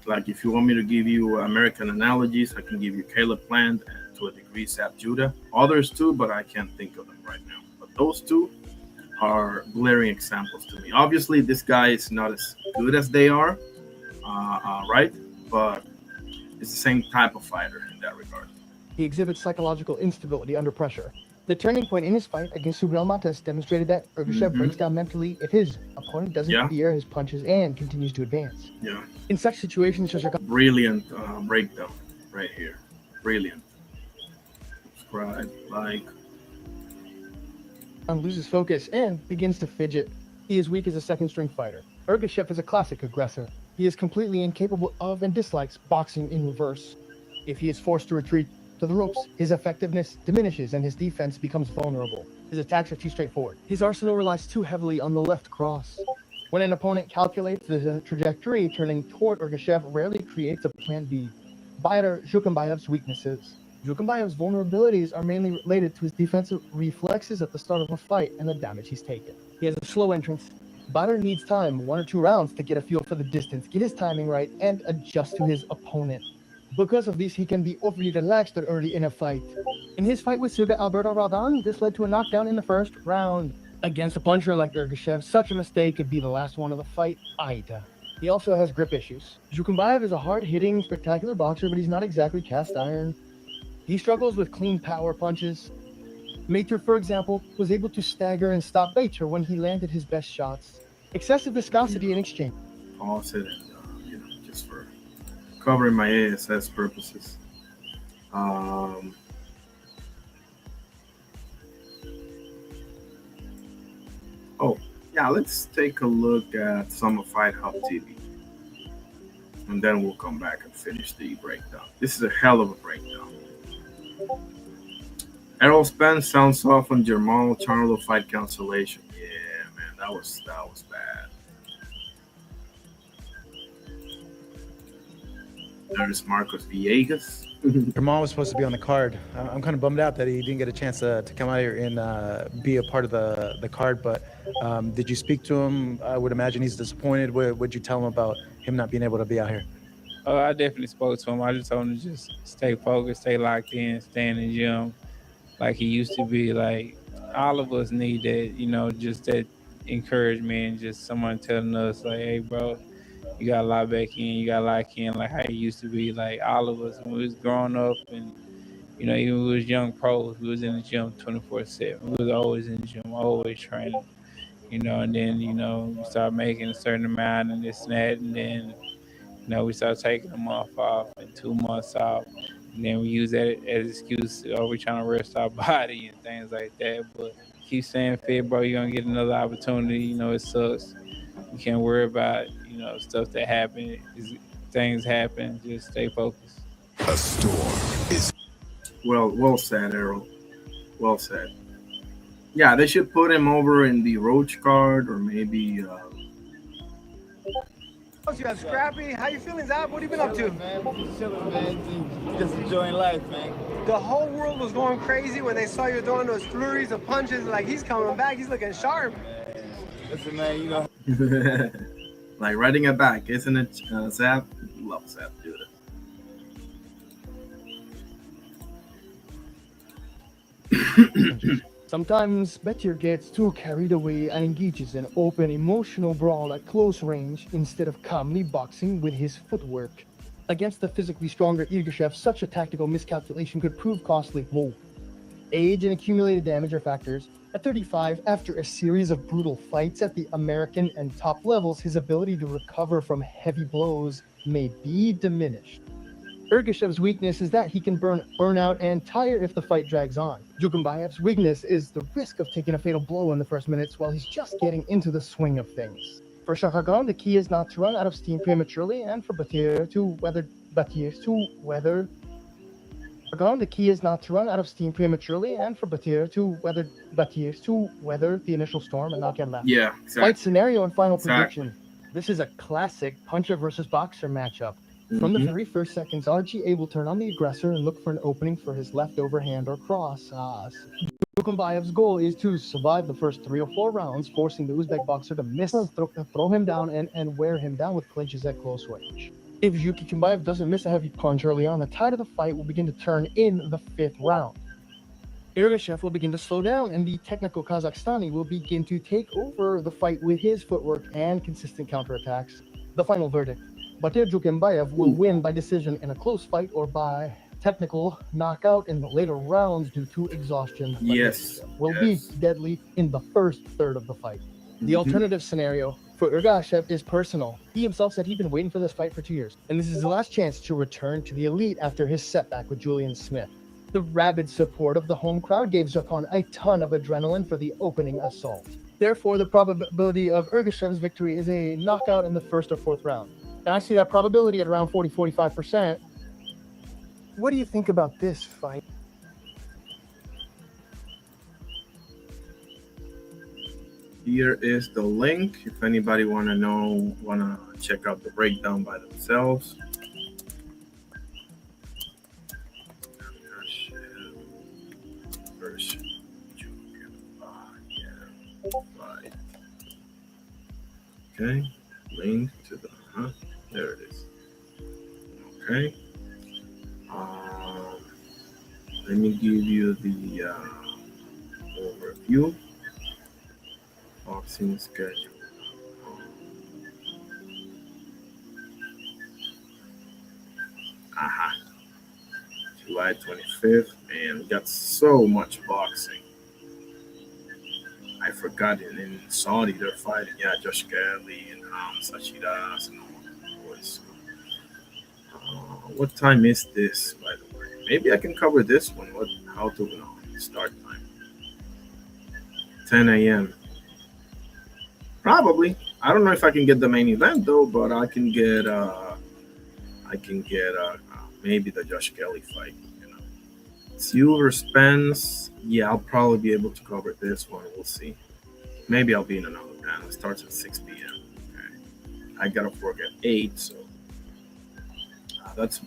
Like, if you want me to give you American analogies, I can give you Caleb Plant and to a degree Zab Judah. Others too, but I can't think of them right now. But those two are glaring examples to me. Obviously, this guy is not as good as they are, right? But it's the same type of fighter in that regard. He exhibits psychological instability under pressure. The turning point in his fight against Subriel Matas demonstrated that Ergashev breaks down mentally if his opponent doesn't fear his punches and continues to advance. Yeah. In such situations, brilliant breakdown right here. Brilliant. Subscribe, like. Loses focus and begins to fidget. He is weak as a second-string fighter. Ergashev is a classic aggressor. He is completely incapable of and dislikes boxing in reverse. If he is forced to retreat to the ropes, his effectiveness diminishes and his defense becomes vulnerable. His attacks are too straightforward. His arsenal relies too heavily on the left cross. When an opponent calculates the trajectory turning toward Ergashev rarely creates a plan B. Jukimbayev's weaknesses. Zhukambayev's vulnerabilities are mainly related to his defensive reflexes at the start of a fight and the damage he's taken. He has a slow entrance. Bader needs time, 1 or 2 rounds, to get a feel for the distance, get his timing right, and adjust to his opponent. Because of this, he can be overly relaxed early in a fight. In his fight with Suga Alberto Roldan, this led to a knockdown in the first round. Against a puncher like Ergashev, such a mistake could be the last one of the fight, Aida. He also has grip issues. Zhukambayev is a hard-hitting, spectacular boxer, but he's not exactly cast iron. He struggles with clean power punches. Mater, for example, was able to stagger and stop Bater when he landed his best shots. Excessive viscosity in exchange. Pause it, just for covering my ASS purposes. Oh, yeah, let's take a look at some of Fight Hub TV. And then we'll come back and finish the breakdown. This is a hell of a breakdown. Errol Spence sounds off on Jamal Charlo fight cancellation. Yeah, man, that was bad. There's Marcos Villegas. Jamal was supposed to be on the card. I'm kind of bummed out that he didn't get a chance to come out here and be a part of the card. But did you speak to him? I would imagine he's disappointed. What would you tell him about him not being able to be out here? I definitely spoke to him. I just told him to just stay focused, stay locked in, stay in the gym like he used to be. Like, all of us need that, just that encouragement, just someone telling us, like, hey, bro, you got to lock back in, you got to lock in like how it used to be. Like, all of us, when we was growing up and, even when we was young pros, we was in the gym 24/7. We was always in the gym, always training, and then, we start making a certain amount and this and that, and then, we start taking a month off and 2 months off. And then we use that as excuse, we're trying to rest our body and things like that. But keep saying fit, bro, you're going to get another opportunity. It sucks. You can't worry about, stuff that happen. Things happen. Just stay focused. A storm is... Well said, Errol. Well said. Yeah, they should put him over in the Roach card or maybe... You have Scrappy. How you feeling, Zab? What have you been up to? Man, chilling, man. Just enjoying life, man. The whole world was going crazy when they saw you throwing those flurries of punches. Like, he's coming back. He's looking sharp. Listen, man, like riding it back, isn't it, Zap? Love Zap, dude. Sometimes Bader gets too carried away and engages in open emotional brawl at close range instead of calmly boxing with his footwork. Against the physically stronger Ergashev, such a tactical miscalculation could prove costly. Whoa. Age and accumulated damage are factors. At 35, after a series of brutal fights at the American and top levels, his ability to recover from heavy blows may be diminished. Ergashev's weakness is that he can burn out and tire if the fight drags on. Zhukambayev's weakness is the risk of taking a fatal blow in the first minutes while he's just getting into the swing of things. For Shahagan, the key is not to run out of steam prematurely, and for Bader to weather the initial storm and not get left. Yeah, exactly. Fight scenario and final prediction. This is a classic puncher versus boxer matchup. From the very first seconds, RGA will turn on the aggressor and look for an opening for his left overhand or cross. Zhukambayev's goal is to survive the first 3 or 4 rounds, forcing the Uzbek boxer to miss, throw him down, and wear him down with clinches at close range. If Zhukambayev doesn't miss a heavy punch early on, the tide of the fight will begin to turn in the 5th round. Ergashev will begin to slow down, and the technical Kazakhstani will begin to take over the fight with his footwork and consistent counterattacks. The final verdict: Bader Zhukambayev will win by decision in a close fight or by technical knockout in the later rounds due to exhaustion. Yes. Will be deadly in the first third of the fight. The alternative scenario for Ergashev is personal. He himself said he'd been waiting for this fight for 2 years, and this is his last chance to return to the elite after his setback with Julian Smith. The rabid support of the home crowd gave Zhakan a ton of adrenaline for the opening assault. Therefore, the probability of Ergashev's victory is a knockout in the 1st or 4th round. And I see that probability at around 40-45%. What do you think about this fight? Here is the link if anybody want to check out the breakdown by themselves. Right. Okay. Link to the. There it is. Okay. Let me give you the overview. Boxing schedule. Aha. July 25th, and we got so much boxing. I forgot in Saudi they're fighting, Josh Kelly and Sachidas and all that boys. What time is this, by the way? Maybe I can cover this one. How to start time? 10 a.m. Probably. I don't know if I can get the main event though, but I can get maybe the Josh Kelly fight. Tszyu or Spence. Yeah, I'll probably be able to cover this one. We'll see. Maybe I'll be in another panel. It starts at 6 p.m. Okay. I got to work at 8, so that's,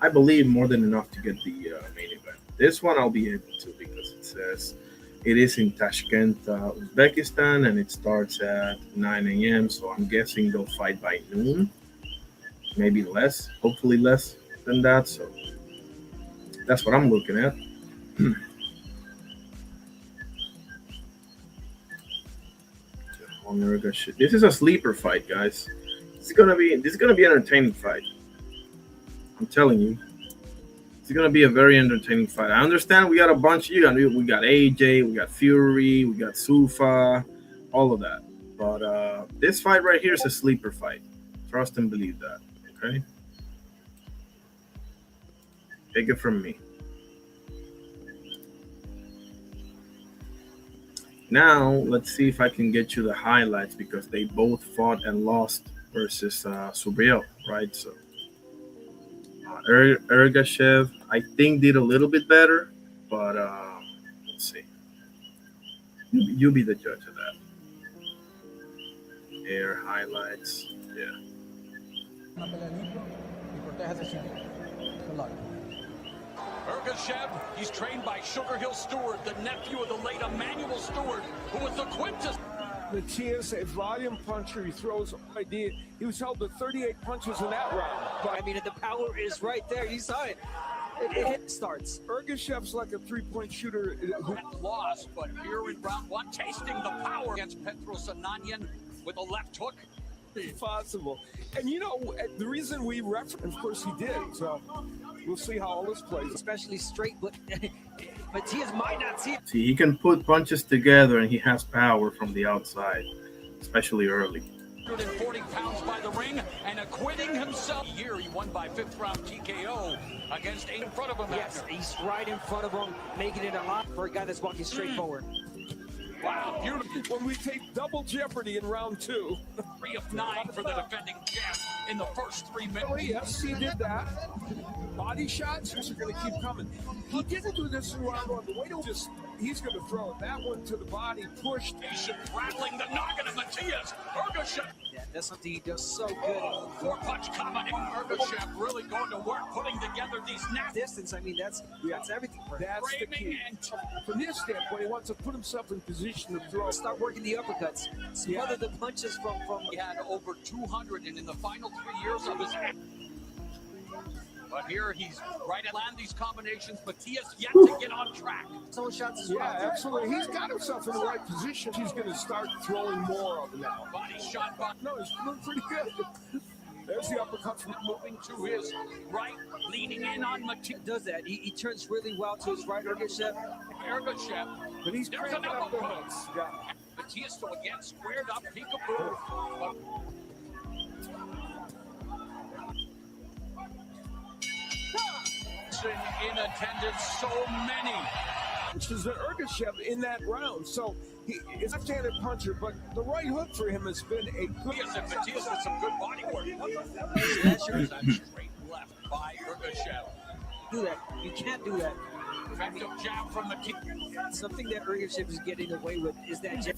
I believe, more than enough to get the main event. This one I'll be able to because it says it is in Tashkent, Uzbekistan, and it starts at 9 a.m. So I'm guessing they'll fight by noon, maybe less, hopefully less than that. So that's what I'm looking at. This is a sleeper fight, guys. This is gonna be an entertaining fight. I'm telling you, it's gonna be a very entertaining fight. I understand we got a bunch. We got AJ, we got Fury, we got Sufa, all of that. But this fight right here is a sleeper fight. Trust and believe that. Okay, take it from me. Now, let's see if I can get you the highlights because they both fought and lost versus Subriel, right? So, Ergashev, I think, did a little bit better, but let's see. You be the judge of that. Air highlights, yeah. Ergashev, he's trained by Sugar Hill Stewart, the nephew of the late Emmanuel Stewart, who was the quintessence. Matias, a volume puncher, he throws idea. He was held to 38 punches in that round. But I mean, the power is right there. You saw it. It starts. Ergashev's like a three-point shooter who lost, but here in round one, tasting the power against Petros Ananyan with a left hook. Possible. And you know, the reason we reference, of course he did, so we'll see how all this plays. Especially straight, but Matias might not see it. See, he can put punches together and he has power from the outside, especially early. 140 pounds by the ring and acquitting himself. Here he won by 5th round TKO against 8 in front of him. Yes, he's right in front of him, making it a lot for a guy that's walking straight forward. Wow, beautiful. When we take double jeopardy in round 2. 3 of 9 for the defending champ in the first 3 minutes. Oh, yes, he did that. Body shots are going to keep coming. He didn't do this in round 1. The way to just, he's going to throw it. That one to the body, pushed. Rattling the noggin of Matias. Ergashev. Yeah, that's something he does so good. 4-punch combination. Ergashev really going to work, putting together these distance. I mean, that's everything for him. That's the key. From his standpoint, he wants to put himself in position to throw. Start working the uppercuts. Smother the punches from. He had over 200 and in the final 3 years of his. But here he's right at land these combinations. Matias yet to get on track. Some shots as well. Yeah, absolutely. He's got himself in the right position. He's going to start throwing more of them now. Body shot, but no, he's doing pretty good. There's the uppercut from moving to his right, leaning in on Matias. Does that? He turns really well to his right. Ergashev. But he's cranking up the hooks. Yeah. Matias still again squared up, peekaboo. In attendance, so many punches to Ergashev in that round. So he's a left-handed puncher, but the right hook for him has been a good. Yes, and Matias with some good body work. Straight left by Ergashev. Do that. You can't do that. Effective jab from Matias. Something that Ergashev is getting away with is that jab.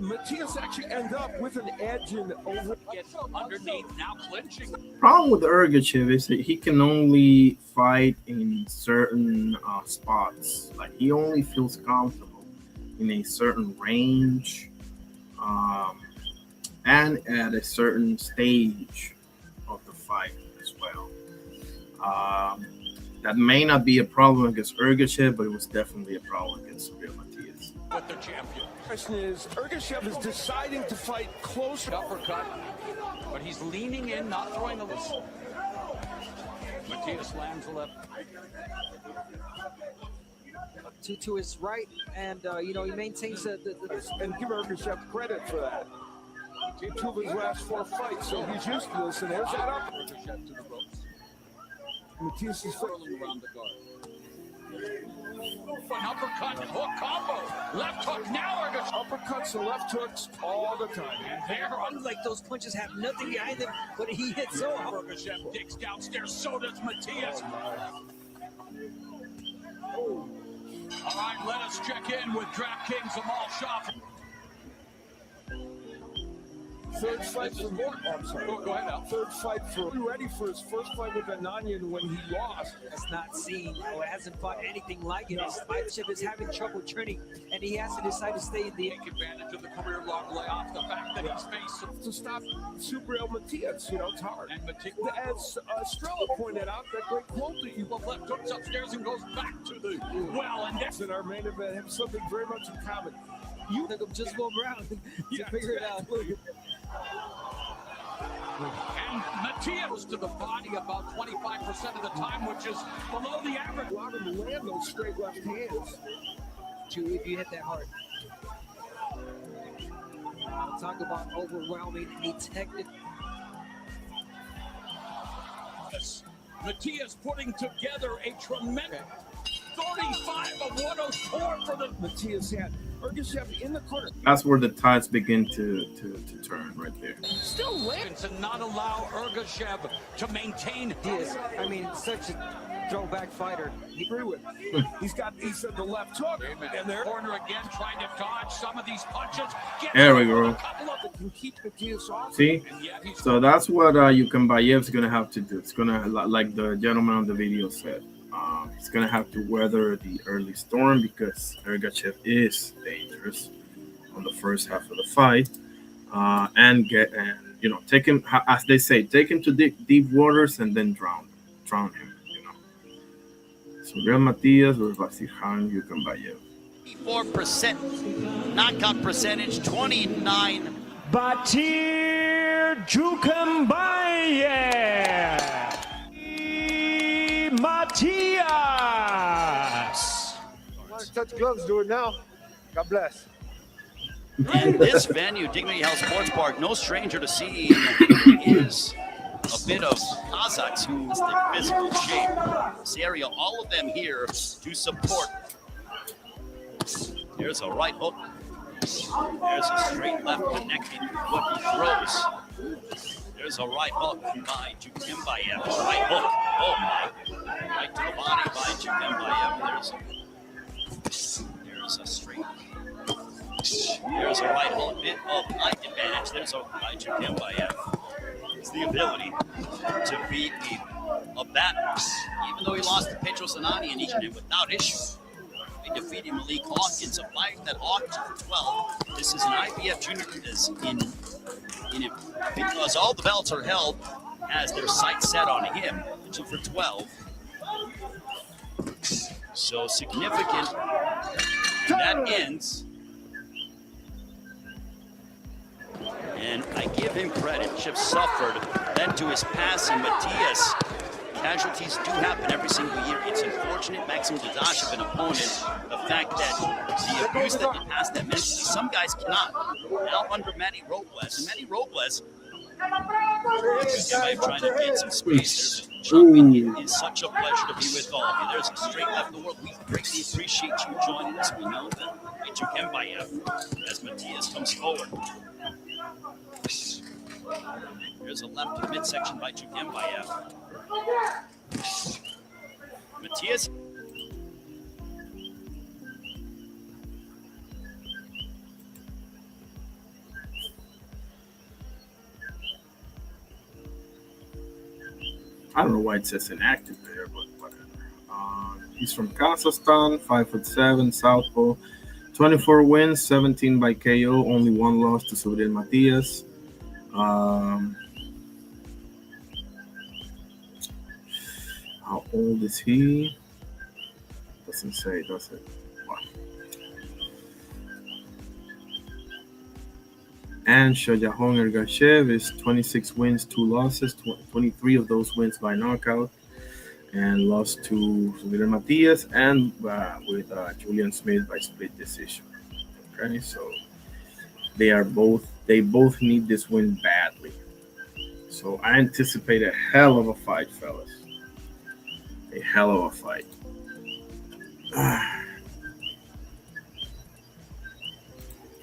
Matias actually ends up with an edge and over. Gets underneath, now clinching. Problem with Ergachev is that he can only fight in certain spots. Like he only feels comfortable in a certain range, and at a certain stage of the fight as well. That may not be a problem against Ergachev, but it was definitely a problem against Real Matias. With the champion. Question is, Ergashev is deciding to fight closer. Uppercut, but he's leaning in, not throwing a little. Matias lands the left. To his right, and he maintains the and give Ergashev credit for that. In 2 of his last 4 fights, so he's used to this, and there's that up. Ergashev to the ropes. Matias is Swirling around the guard. An uppercut, hook combo, left hook, now Ergashev. Uppercuts and left hooks all the time. And there, like those punches have nothing behind them, but he hits so hard. Ergashev digs downstairs, so does Matias. All right, let us check in with DraftKings Amal Shah. Third fight for more. Oh, I'm sorry. Go ahead now. Third fight for. Ready for his first fight with Ananian when he lost. Has not seen or hasn't fought anything like it. His fightship is having trouble turning, and he has to decide to stay in the. Take advantage of the career-long layoff, the fact that he's faced to stop Super El Matias. It's hard. And Matias, as Estrella pointed out, that great quote that you left hooks upstairs and goes back to the well, and next in our main event have something very much in common. You took him just 1 round to figure it out. And Matias to the body about 25% of the time, which is below the average. A lot of them land those straight left hands. If you hit that hard. Talk about overwhelming a technical. Matias putting together a tremendous 35 of 104 for the Matias had. Ergashev in the corner. That's where the tides begin to turn right there. Still win to not allow Ergashev to maintain his. I mean, such a throwback fighter. He agree with. He said the left hook. Amen. And their corner again trying to dodge some of these punches. There we go. Can keep Matias off. See? So that's what Yukambayev's gonna have to do. It's gonna, like the gentleman on the video said. He's going to have to weather the early storm because Ergachev is dangerous on the first half of the fight, take him, as they say, take him to deep waters and then drown him. So Real Matias versus Vasilihan Yukambayev. 4% knockout percentage, 29. Batir Jukambayev. Matias. Touch gloves, do it now. God bless. And this venue, Dignity Health Sports Park, no stranger to seeing, is a bit of Kazakhs who's in physical shape. This area, all of them here to support. There's a right hook. There's a straight left connecting what he throws. There's a right hook by Jukambayev. Right hook. Oh my. Right to the body by Jukambayev. There's a straight. There's a right hook. Bit of height advantage. There's a by Jukambayev. It's the ability to beat a batter. Even though he lost to Pedro Zanani and Eaton without issue. He defeated Malik Hawkins, a fight that Hawkins for 12. This is an IBF junior in it because all the belts are held as their sights set on him. 2 for 12. So significant. And that ends. And I give him credit. Chip suffered. Then to his passing, Matias. Casualties do happen every single year. It's unfortunate. Maxim Dadashev, an opponent, the fact that the abuse that they pass that mentally, some guys cannot. Now under Manny Robles. And Manny Robles, trying to get some space. It is such a pleasure to be with all of you. There's a straight left in the world. We greatly appreciate you joining us. We know that Jukambayev as Matias comes forward. There's a left to midsection by Jukambayev. Matias. I don't know why it says inactive there, but whatever. He's from Kazakhstan, 5'7", southpaw, 24 wins, 17 by KO, only one loss to Gabriel Matias. How old is he? Doesn't say, does it? Wow. And Shojahong Ergashev is 26 wins, 2 losses, 23 of those wins by knockout, and lost to Gabriel Matias and with Julian Smith by split decision. Okay, so they both need this win badly. So I anticipate a hell of a fight, fellas. A hell of a fight.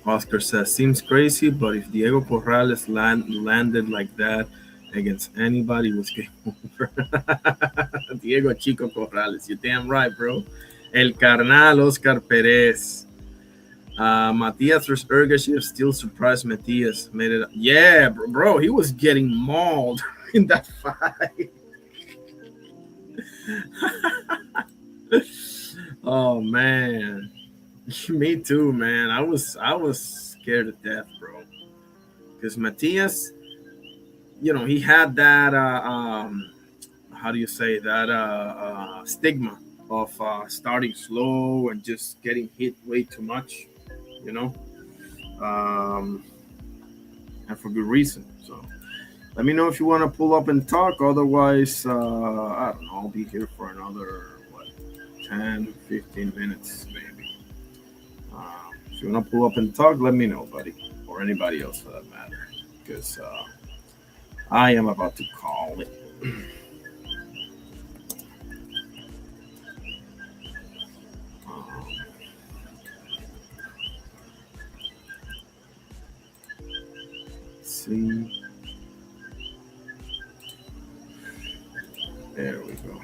Oscar says, seems crazy, but if Diego Corrales landed like that against anybody, it was game over. Diego Chico Corrales, you're damn right, bro. El Carnal, Oscar Perez. Matias versus Ergashev still surprised Matias. Made it. Yeah, bro, he was getting mauled in that fight. Oh man, me too, man. I was scared to death, bro, because Matias, he had that how do you say that stigma of starting slow and just getting hit way too much, and for good reason. So let me know if you want to pull up and talk. Otherwise, I don't know. I'll be here for another 10, 15 minutes maybe. If you want to pull up and talk, let me know, buddy, or anybody else for that matter, because I am about to call it. See. There we go.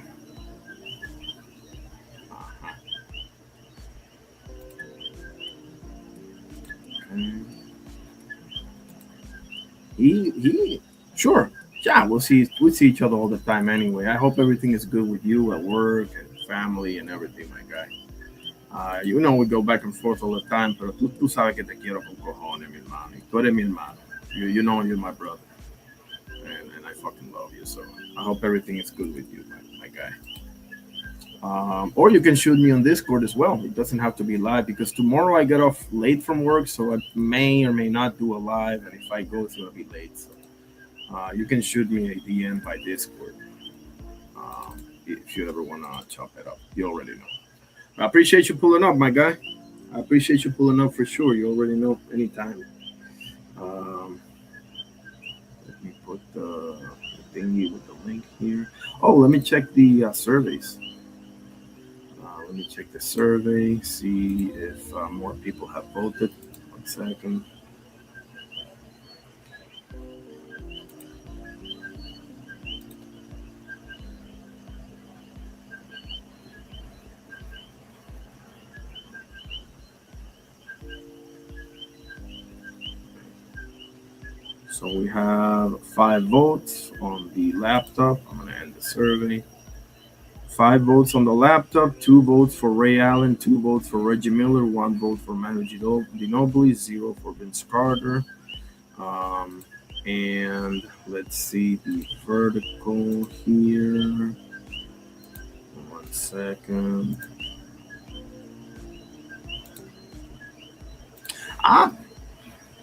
He sure. Yeah, we'll see each other all the time anyway. I hope everything is good with you at work and family and everything, my guy. We go back and forth all the time, pero tú sabes que te quiero con cojones, mi hermano. Tú eres mi hermano. You know you're my brother. And I fucking love you. So I hope everything is good with you, my guy. Or you can shoot me on Discord as well. It doesn't have to be live because tomorrow I get off late from work, so I may or may not do a live. And if I go, it's going to be late. So you can shoot me a DM by Discord if you ever want to chop it up. You already know. I appreciate you pulling up, my guy. I appreciate you pulling up for sure. You already know anytime. Let me put the thingy with the link here. Oh, let me check the surveys. Let me check the survey, see if more people have voted. 1 second. So we have 5 votes on the laptop. I'm going to end the survey. 5 votes on the laptop, 2 votes for Ray Allen, 2 votes for Reggie Miller, 1 vote for Manu Ginobili, 0 for Vince Carter. And let's see the vertical here. 1 second.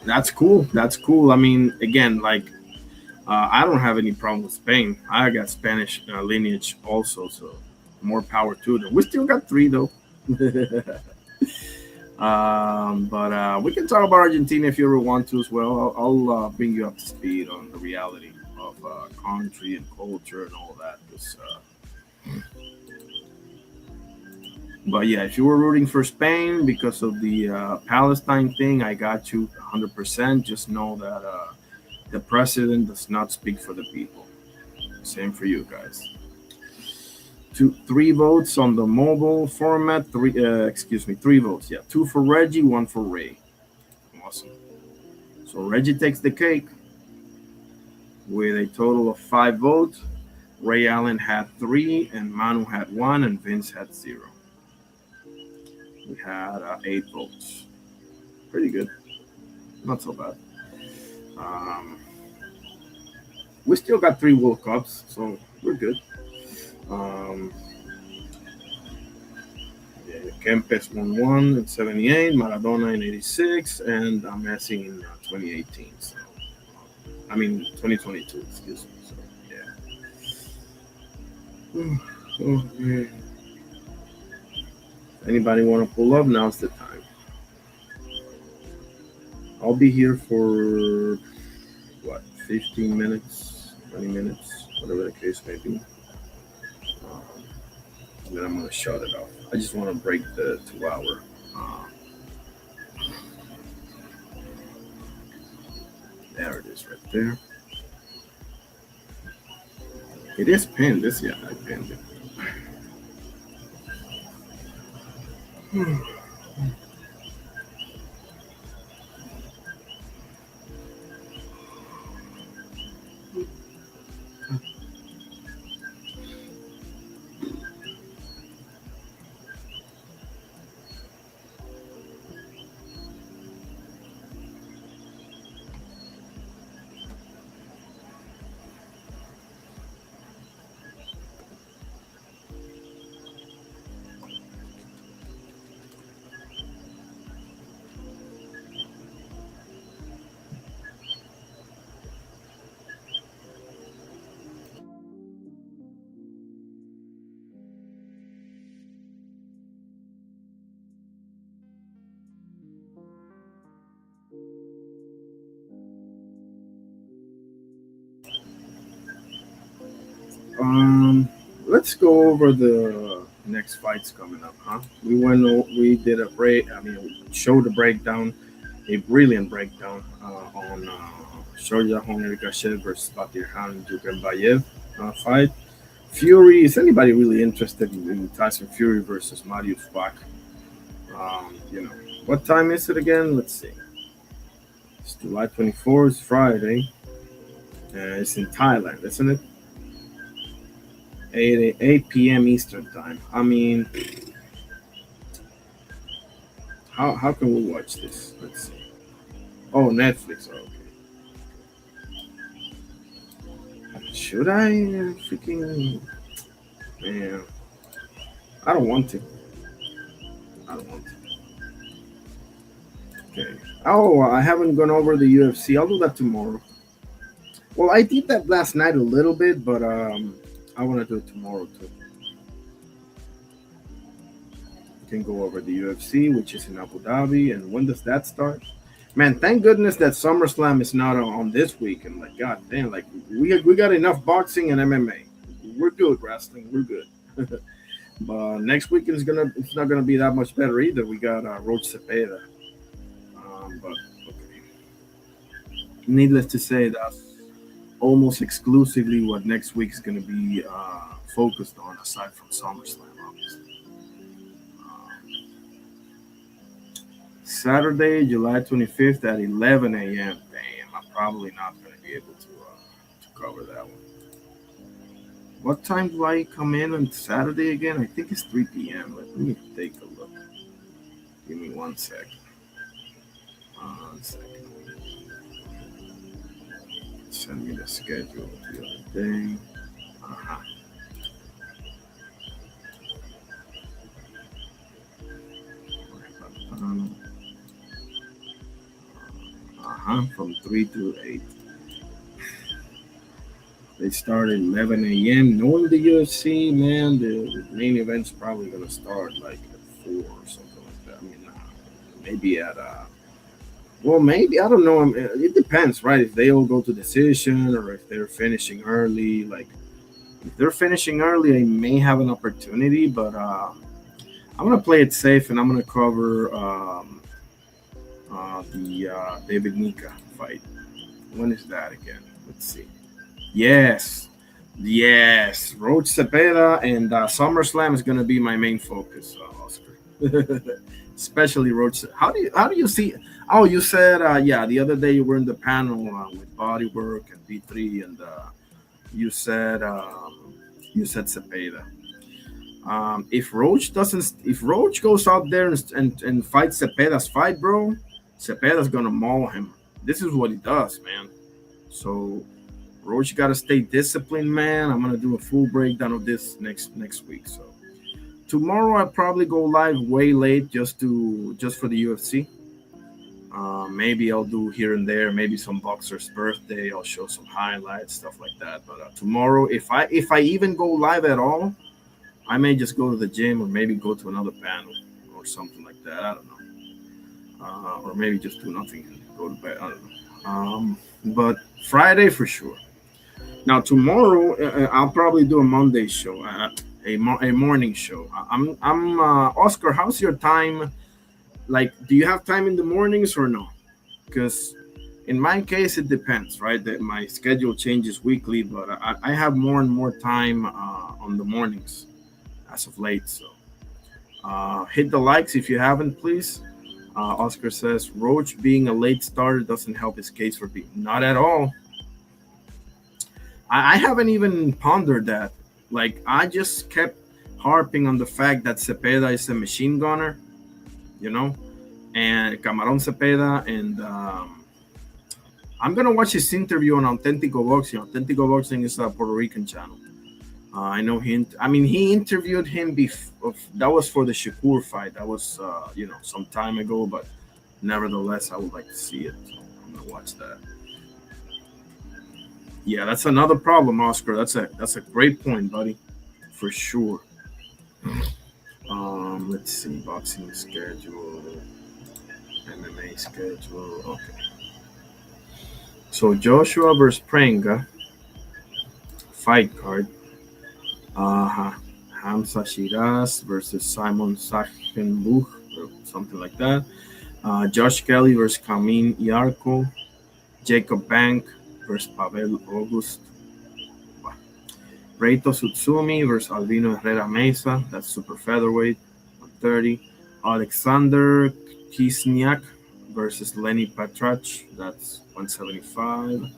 That's cool. That's cool. I mean, again, I don't have any problem with Spain. I got Spanish lineage also, so more power to them. We still got 3 though. But we can talk about Argentina if you ever want to as well. I'll bring you up to speed on the reality of country and culture and all that. But yeah, if you were rooting for Spain because of the Palestine thing, I got you 100%. Just know that the president does not speak for the people. Same for you guys. 3 votes on the mobile format. 3 votes. Yeah, 2 for Reggie, 1 for Ray. Awesome. So Reggie takes the cake with a total of 5 votes. Ray Allen had 3, and Manu had 1, and Vince had 0. We had 8 votes. Pretty good. Not so bad. We still got 3 World Cups, so we're good. Kempes won 1 in 78, Maradona in 86, and Messi in 2018. So, 2022, excuse me. So, yeah. Okay. Anybody want to pull up? Now's the time. I'll be here for 15 minutes, 20 minutes, whatever the case may be. And then I'm going to shut it off. I just want to break the 2-hour. There it is right there. It is pinned. Yeah, I pinned it. Let's go over the next fights coming up, huh? We did showed a breakdown, a brilliant breakdown on Shoya Honrikashev versus Batirhan Dukenbayev fight. Fury, is anybody really interested in Tyson Fury versus Mariusz Bach? What time is it again? Let's see. It's July 24th, it's Friday. It's in Thailand, isn't it? 8 p.m. Eastern time. How can we watch this? Let's see. Oh, Netflix. Oh, okay. Should I freaking... Man, I don't want to. Okay. Oh, I haven't gone over the UFC. I'll do that tomorrow. Well, I did that last night a little bit, but I want to do it tomorrow too. We can go over the UFC, which is in Abu Dhabi, and when does that start? Man, thank goodness that SummerSlam is not on this week. And god damn, we got enough boxing and MMA. We're good wrestling. We're good. But next week it's not gonna be that much better either. We got Roach Cepeda. But okay. Needless to say, that's almost exclusively what next week is going to be focused on, aside from SummerSlam, obviously. Saturday, July 25th at 11 a.m. Damn, I'm probably not going to be able to cover that one. What time do I come in on Saturday again? I think it's 3 p.m. Let me take a look. Give me 1 second. 1 second. Send me the schedule the other day. From 3 to 8. They start at 11 a.m. Knowing the UFC, man, the main event's probably going to start at 4 or something like that. Maybe at well, maybe, I don't know. It depends, right? If they all go to decision or if they're finishing early. If they're finishing early, I may have an opportunity, but I'm going to play it safe and I'm going to cover the David Nika fight. When is that again? Let's see. Yes. Roach Cepeda and SummerSlam is going to be my main focus, Oscar. Especially Roach. How do you see? Oh, you said the other day you were in the panel with Bodywork and B3 and You said Cepeda. If Roach goes out there and fights Cepeda's fight, bro, Cepeda's gonna maul him. This is what he does, man. So Roach gotta stay disciplined, man. I'm gonna do a full breakdown of this next week. So tomorrow I'll probably go live way late just for the UFC. Maybe I'll do here and there, maybe some boxer's birthday. I'll show some highlights, stuff like that. But tomorrow, if I even go live at all, I may just go to the gym or maybe go to another panel or something like that. I don't know. Or maybe just do nothing and go to bed. I don't know. But Friday for sure. Now tomorrow, I'll probably do a Monday show, a morning show. I'm Oscar. How's your time? Like, do you have time in the mornings or no? Because in my case, it depends, right? That my schedule changes weekly, but I have more and more time on the mornings as of late. So hit the likes if you haven't, please. Oscar says Roach being a late starter doesn't help his case for being not at all. I haven't even pondered that. Like, I just kept harping on the fact that Cepeda is a machine gunner, you know, and Camarón Cepeda, and I'm gonna watch his interview on Auténtico Boxing. Auténtico Boxing is a Puerto Rican channel. I know he interviewed him before. That was for the Shakur fight. That was some time ago, but nevertheless, I would like to see it. So I'm gonna watch that. Yeah, that's another problem, Oscar. That's a great point, buddy, for sure. Let's see, boxing schedule, MMA schedule. Okay. So Joshua versus Prenga fight card. Hamza Shiraz versus Simon Sachenbuch or something like that. Josh Kelly versus Kamin Yarko. Jacob Bank versus Pavel August. Reito Tsutsumi versus Albino Herrera Mesa. That's super featherweight, 130. Alexander Kisniak versus Lenny Patrach. That's 175.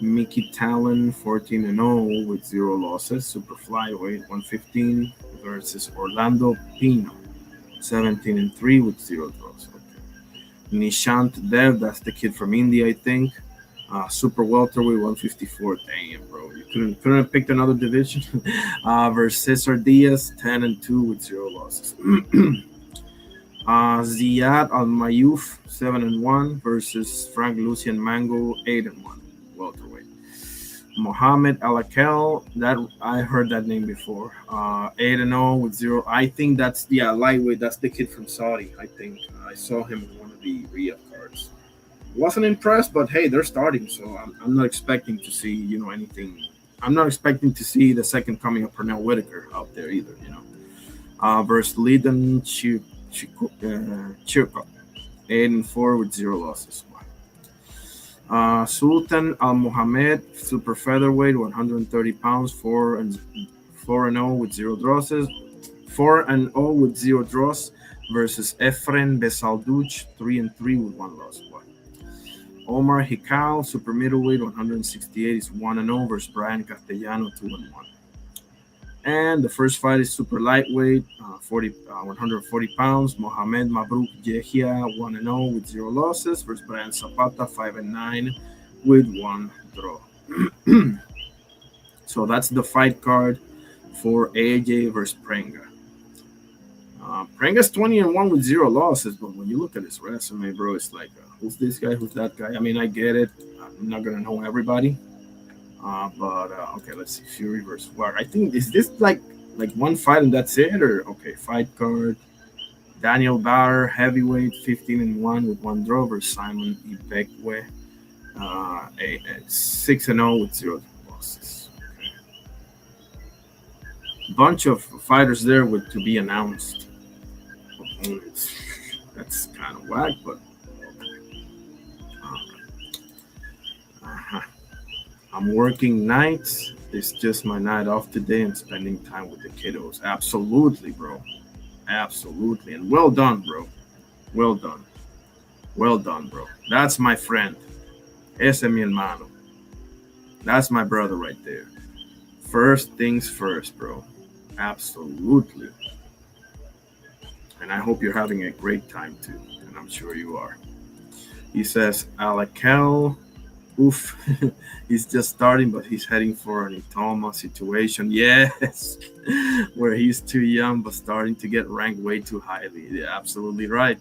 Mickey Talon, 14-0 with 0 losses. Super flyweight, 115 versus Orlando Pino, 17-3 with 0 draws. Okay. Nishant Dev, that's the kid from India, I think. Super welterweight, 154. Damn, bro, you couldn't have picked another division. Versus Cesar Diaz, 10-2 with 0 losses. Ziad Al Mayouf, 7-1 versus Frank Lucian Mango, 8-1 welterweight. Mohamed Alakel, that I heard that name before. 8-0 with 0. I think that's lightweight. That's the kid from Saudi. I think I saw him in one of the Riyadh cards. Wasn't impressed, but hey, they're starting, so I'm not expecting to see anything. I'm not expecting to see the second coming of Pernell Whitaker out there either. Versus Lyndon Chirko, 8-4 with 0 losses. Sultan Al Mohamed, super featherweight, 130 pounds, 4-0 with 0 draws. 4-0 with 0 draws versus Efren Besaldouch, 3-3 with 1 loss. Omar Hikal, super middleweight, 168 is 1-0 versus Brian Castellano, 2-1. And the first fight is super lightweight, 140 pounds. Mohamed Mabruk Yehia, 1-0 with 0 losses versus Brian Zapata, 5-9 with 1 draw. So that's the fight card for AJ versus Prenga. Prenga's 20-1 with 0 losses, but when you look at his resume, bro, it's like, who's this guy? Who's that guy? I mean, I get it. I'm not gonna know everybody. But okay, let's see. Fury versus Ward. I think, is this like one fight and that's it? Or okay, fight card. Daniel Bauer, heavyweight, 15-1 with 1 draw versus Simon Ibekwe, 6-0 with 0 losses. Okay. Bunch of fighters there with to be announced opponents. That's kind of whack, but I'm working nights. It's just my night off today and spending time with the kiddos. Absolutely, bro. Absolutely. And well done, bro. Well done. Well done, bro. That's my friend. Ese mi hermano. That's my brother right there. First things first, bro. Absolutely. And I hope you're having a great time too. And I'm sure you are. He says, Alacal, oof, he's just starting, but he's heading for an Itoma situation. Yes, where he's too young, but starting to get ranked way too highly. Yeah, absolutely right.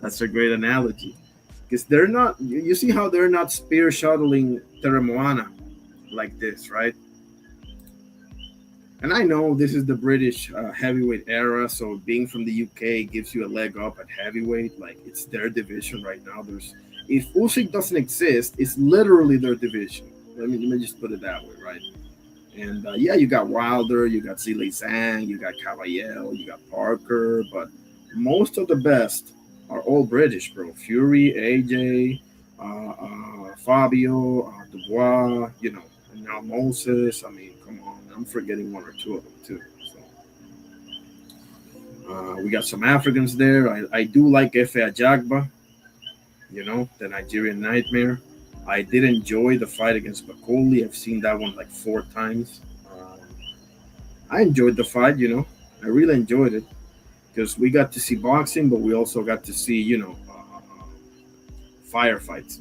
That's a great analogy. Because they're not, you see how they're not spear shuttling Teremoana like this, right? And I know this is the British heavyweight era, so being from the UK gives you a leg up at heavyweight. Like, it's their division right now. If Usyk doesn't exist, it's literally their division. Let me just put it that way, right? And yeah, you got Wilder, you got Zhilei Zhang, you got Caballero, you got Parker, but most of the best are all British, bro. Fury, AJ, Fabio, Dubois, and now Moses. I mean, come on, I'm forgetting one or two of them too. So we got some Africans there. I do like Efe Ajagba, the Nigerian Nightmare. I did enjoy the fight against Bakoli. I've seen that one like 4 times. I enjoyed the fight, I really enjoyed it because we got to see boxing, but we also got to see, firefights,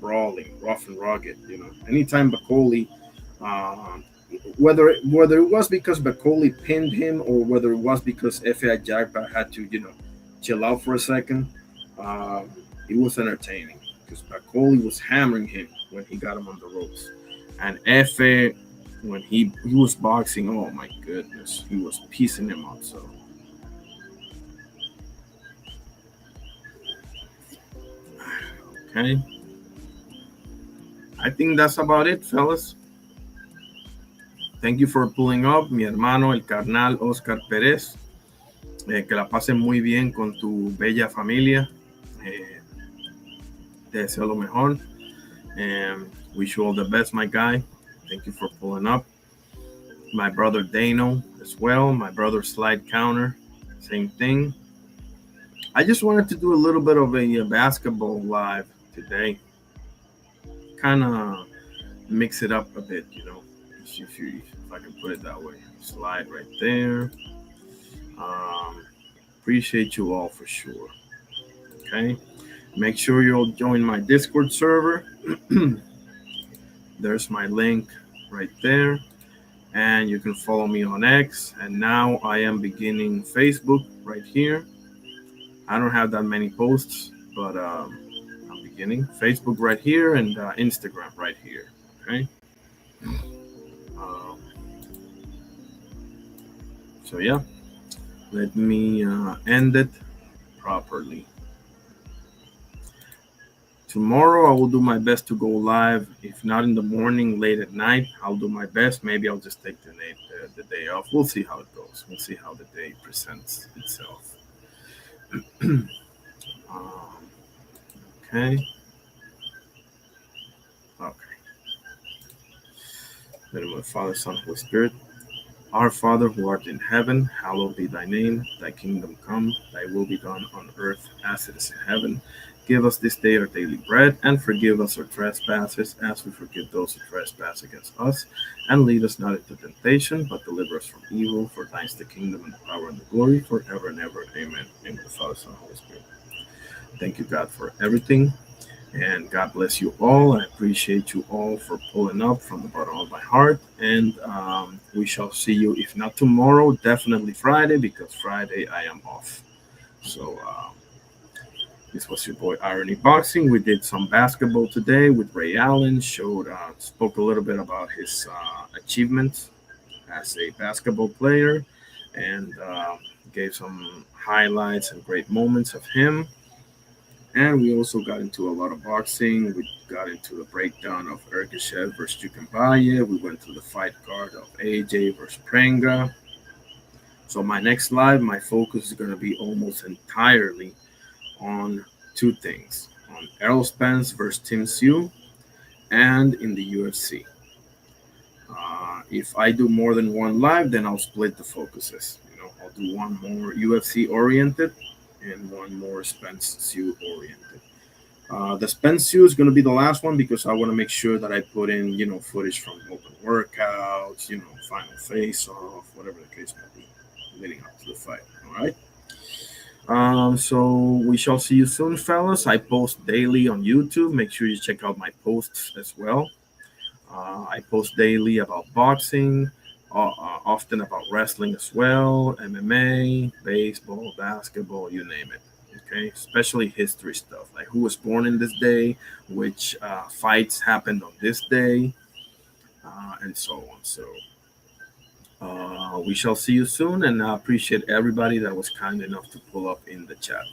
brawling, rough and rugged, Anytime Bakoli, whether it was because Bakoli pinned him or whether it was because Efe Ajagba had to, chill out for a second, it was entertaining because Bakoli was hammering him when he got him on the ropes. And Efe, when he was boxing, oh my goodness, he was piecing him up. So okay, I think that's about it, fellas. Thank you for pulling up, mi hermano, el carnal Oscar Pérez. Que la pasen muy bien con tu bella familia. Te deseo lo mejor. Wish you all the best, my guy. Thank you for pulling up. My brother Dano as well. My brother Slide Counter. Same thing. I just wanted to do a little bit of a basketball live today. Kind of mix it up a bit, if I can put it that way. Slide right there. Appreciate you all for sure. Okay. Make sure you'll join my Discord server. There's my link right there. And you can follow me on X. And now I am beginning Facebook right here. I don't have that many posts, but I'm beginning Facebook right here and Instagram right here. Okay. So yeah, let me end it properly. Tomorrow I will do my best to go live. If not in the morning, late at night, I'll do my best. Maybe I'll just take the day off. We'll see how it goes. We'll see how the day presents itself. Okay. In the name of the Father, Son, Holy Spirit. Our Father, who art in heaven, hallowed be thy name. Thy kingdom come, thy will be done on earth as it is in heaven. Give us this day our daily bread, and forgive us our trespasses, as we forgive those who trespass against us. And lead us not into temptation, but deliver us from evil. For thine is the kingdom, and the power, and the glory, forever and ever. Amen. In the name of the Father, Son, Holy Spirit. Thank you, God, for everything. And God bless you all. I appreciate you all for pulling up from the bottom of my heart. And we shall see you, if not tomorrow, definitely Friday, because Friday I am off. So this was your boy Irony Boxing. We did some basketball today with Ray Allen. Spoke a little bit about his achievements as a basketball player, and gave some highlights and great moments of him. And we also got into a lot of boxing. We got into the breakdown of Ergashev versus Jukenbayev. We went through the fight card of AJ versus Prenga. So my next live, my focus is going to be almost entirely on 2 things. On Errol Spence versus Tim Tszyu and in the UFC. If I do more than one live, then I'll split the focuses. I'll do one more UFC oriented and one more Spence Tszyu oriented. The Spence Tszyu is going to be the last one because I want to make sure that I put in, footage from open workouts, final face-off, whatever the case may be, leading up to the fight. All right. So we shall see you soon, fellas. I post daily on YouTube. Make sure you check out my posts as well. I post daily about boxing, often about wrestling as well, MMA, baseball, basketball, you name it. Okay, especially history stuff like who was born in this day, which fights happened on this day, and so on. So we shall see you soon, and I appreciate everybody that was kind enough to pull up in the chat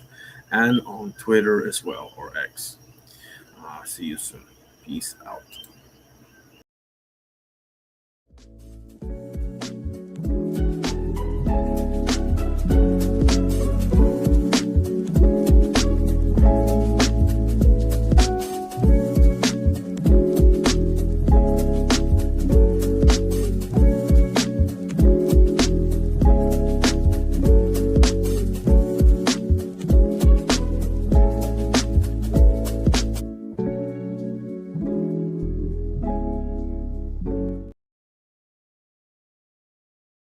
and on Twitter as well, or X. See you soon. Peace out.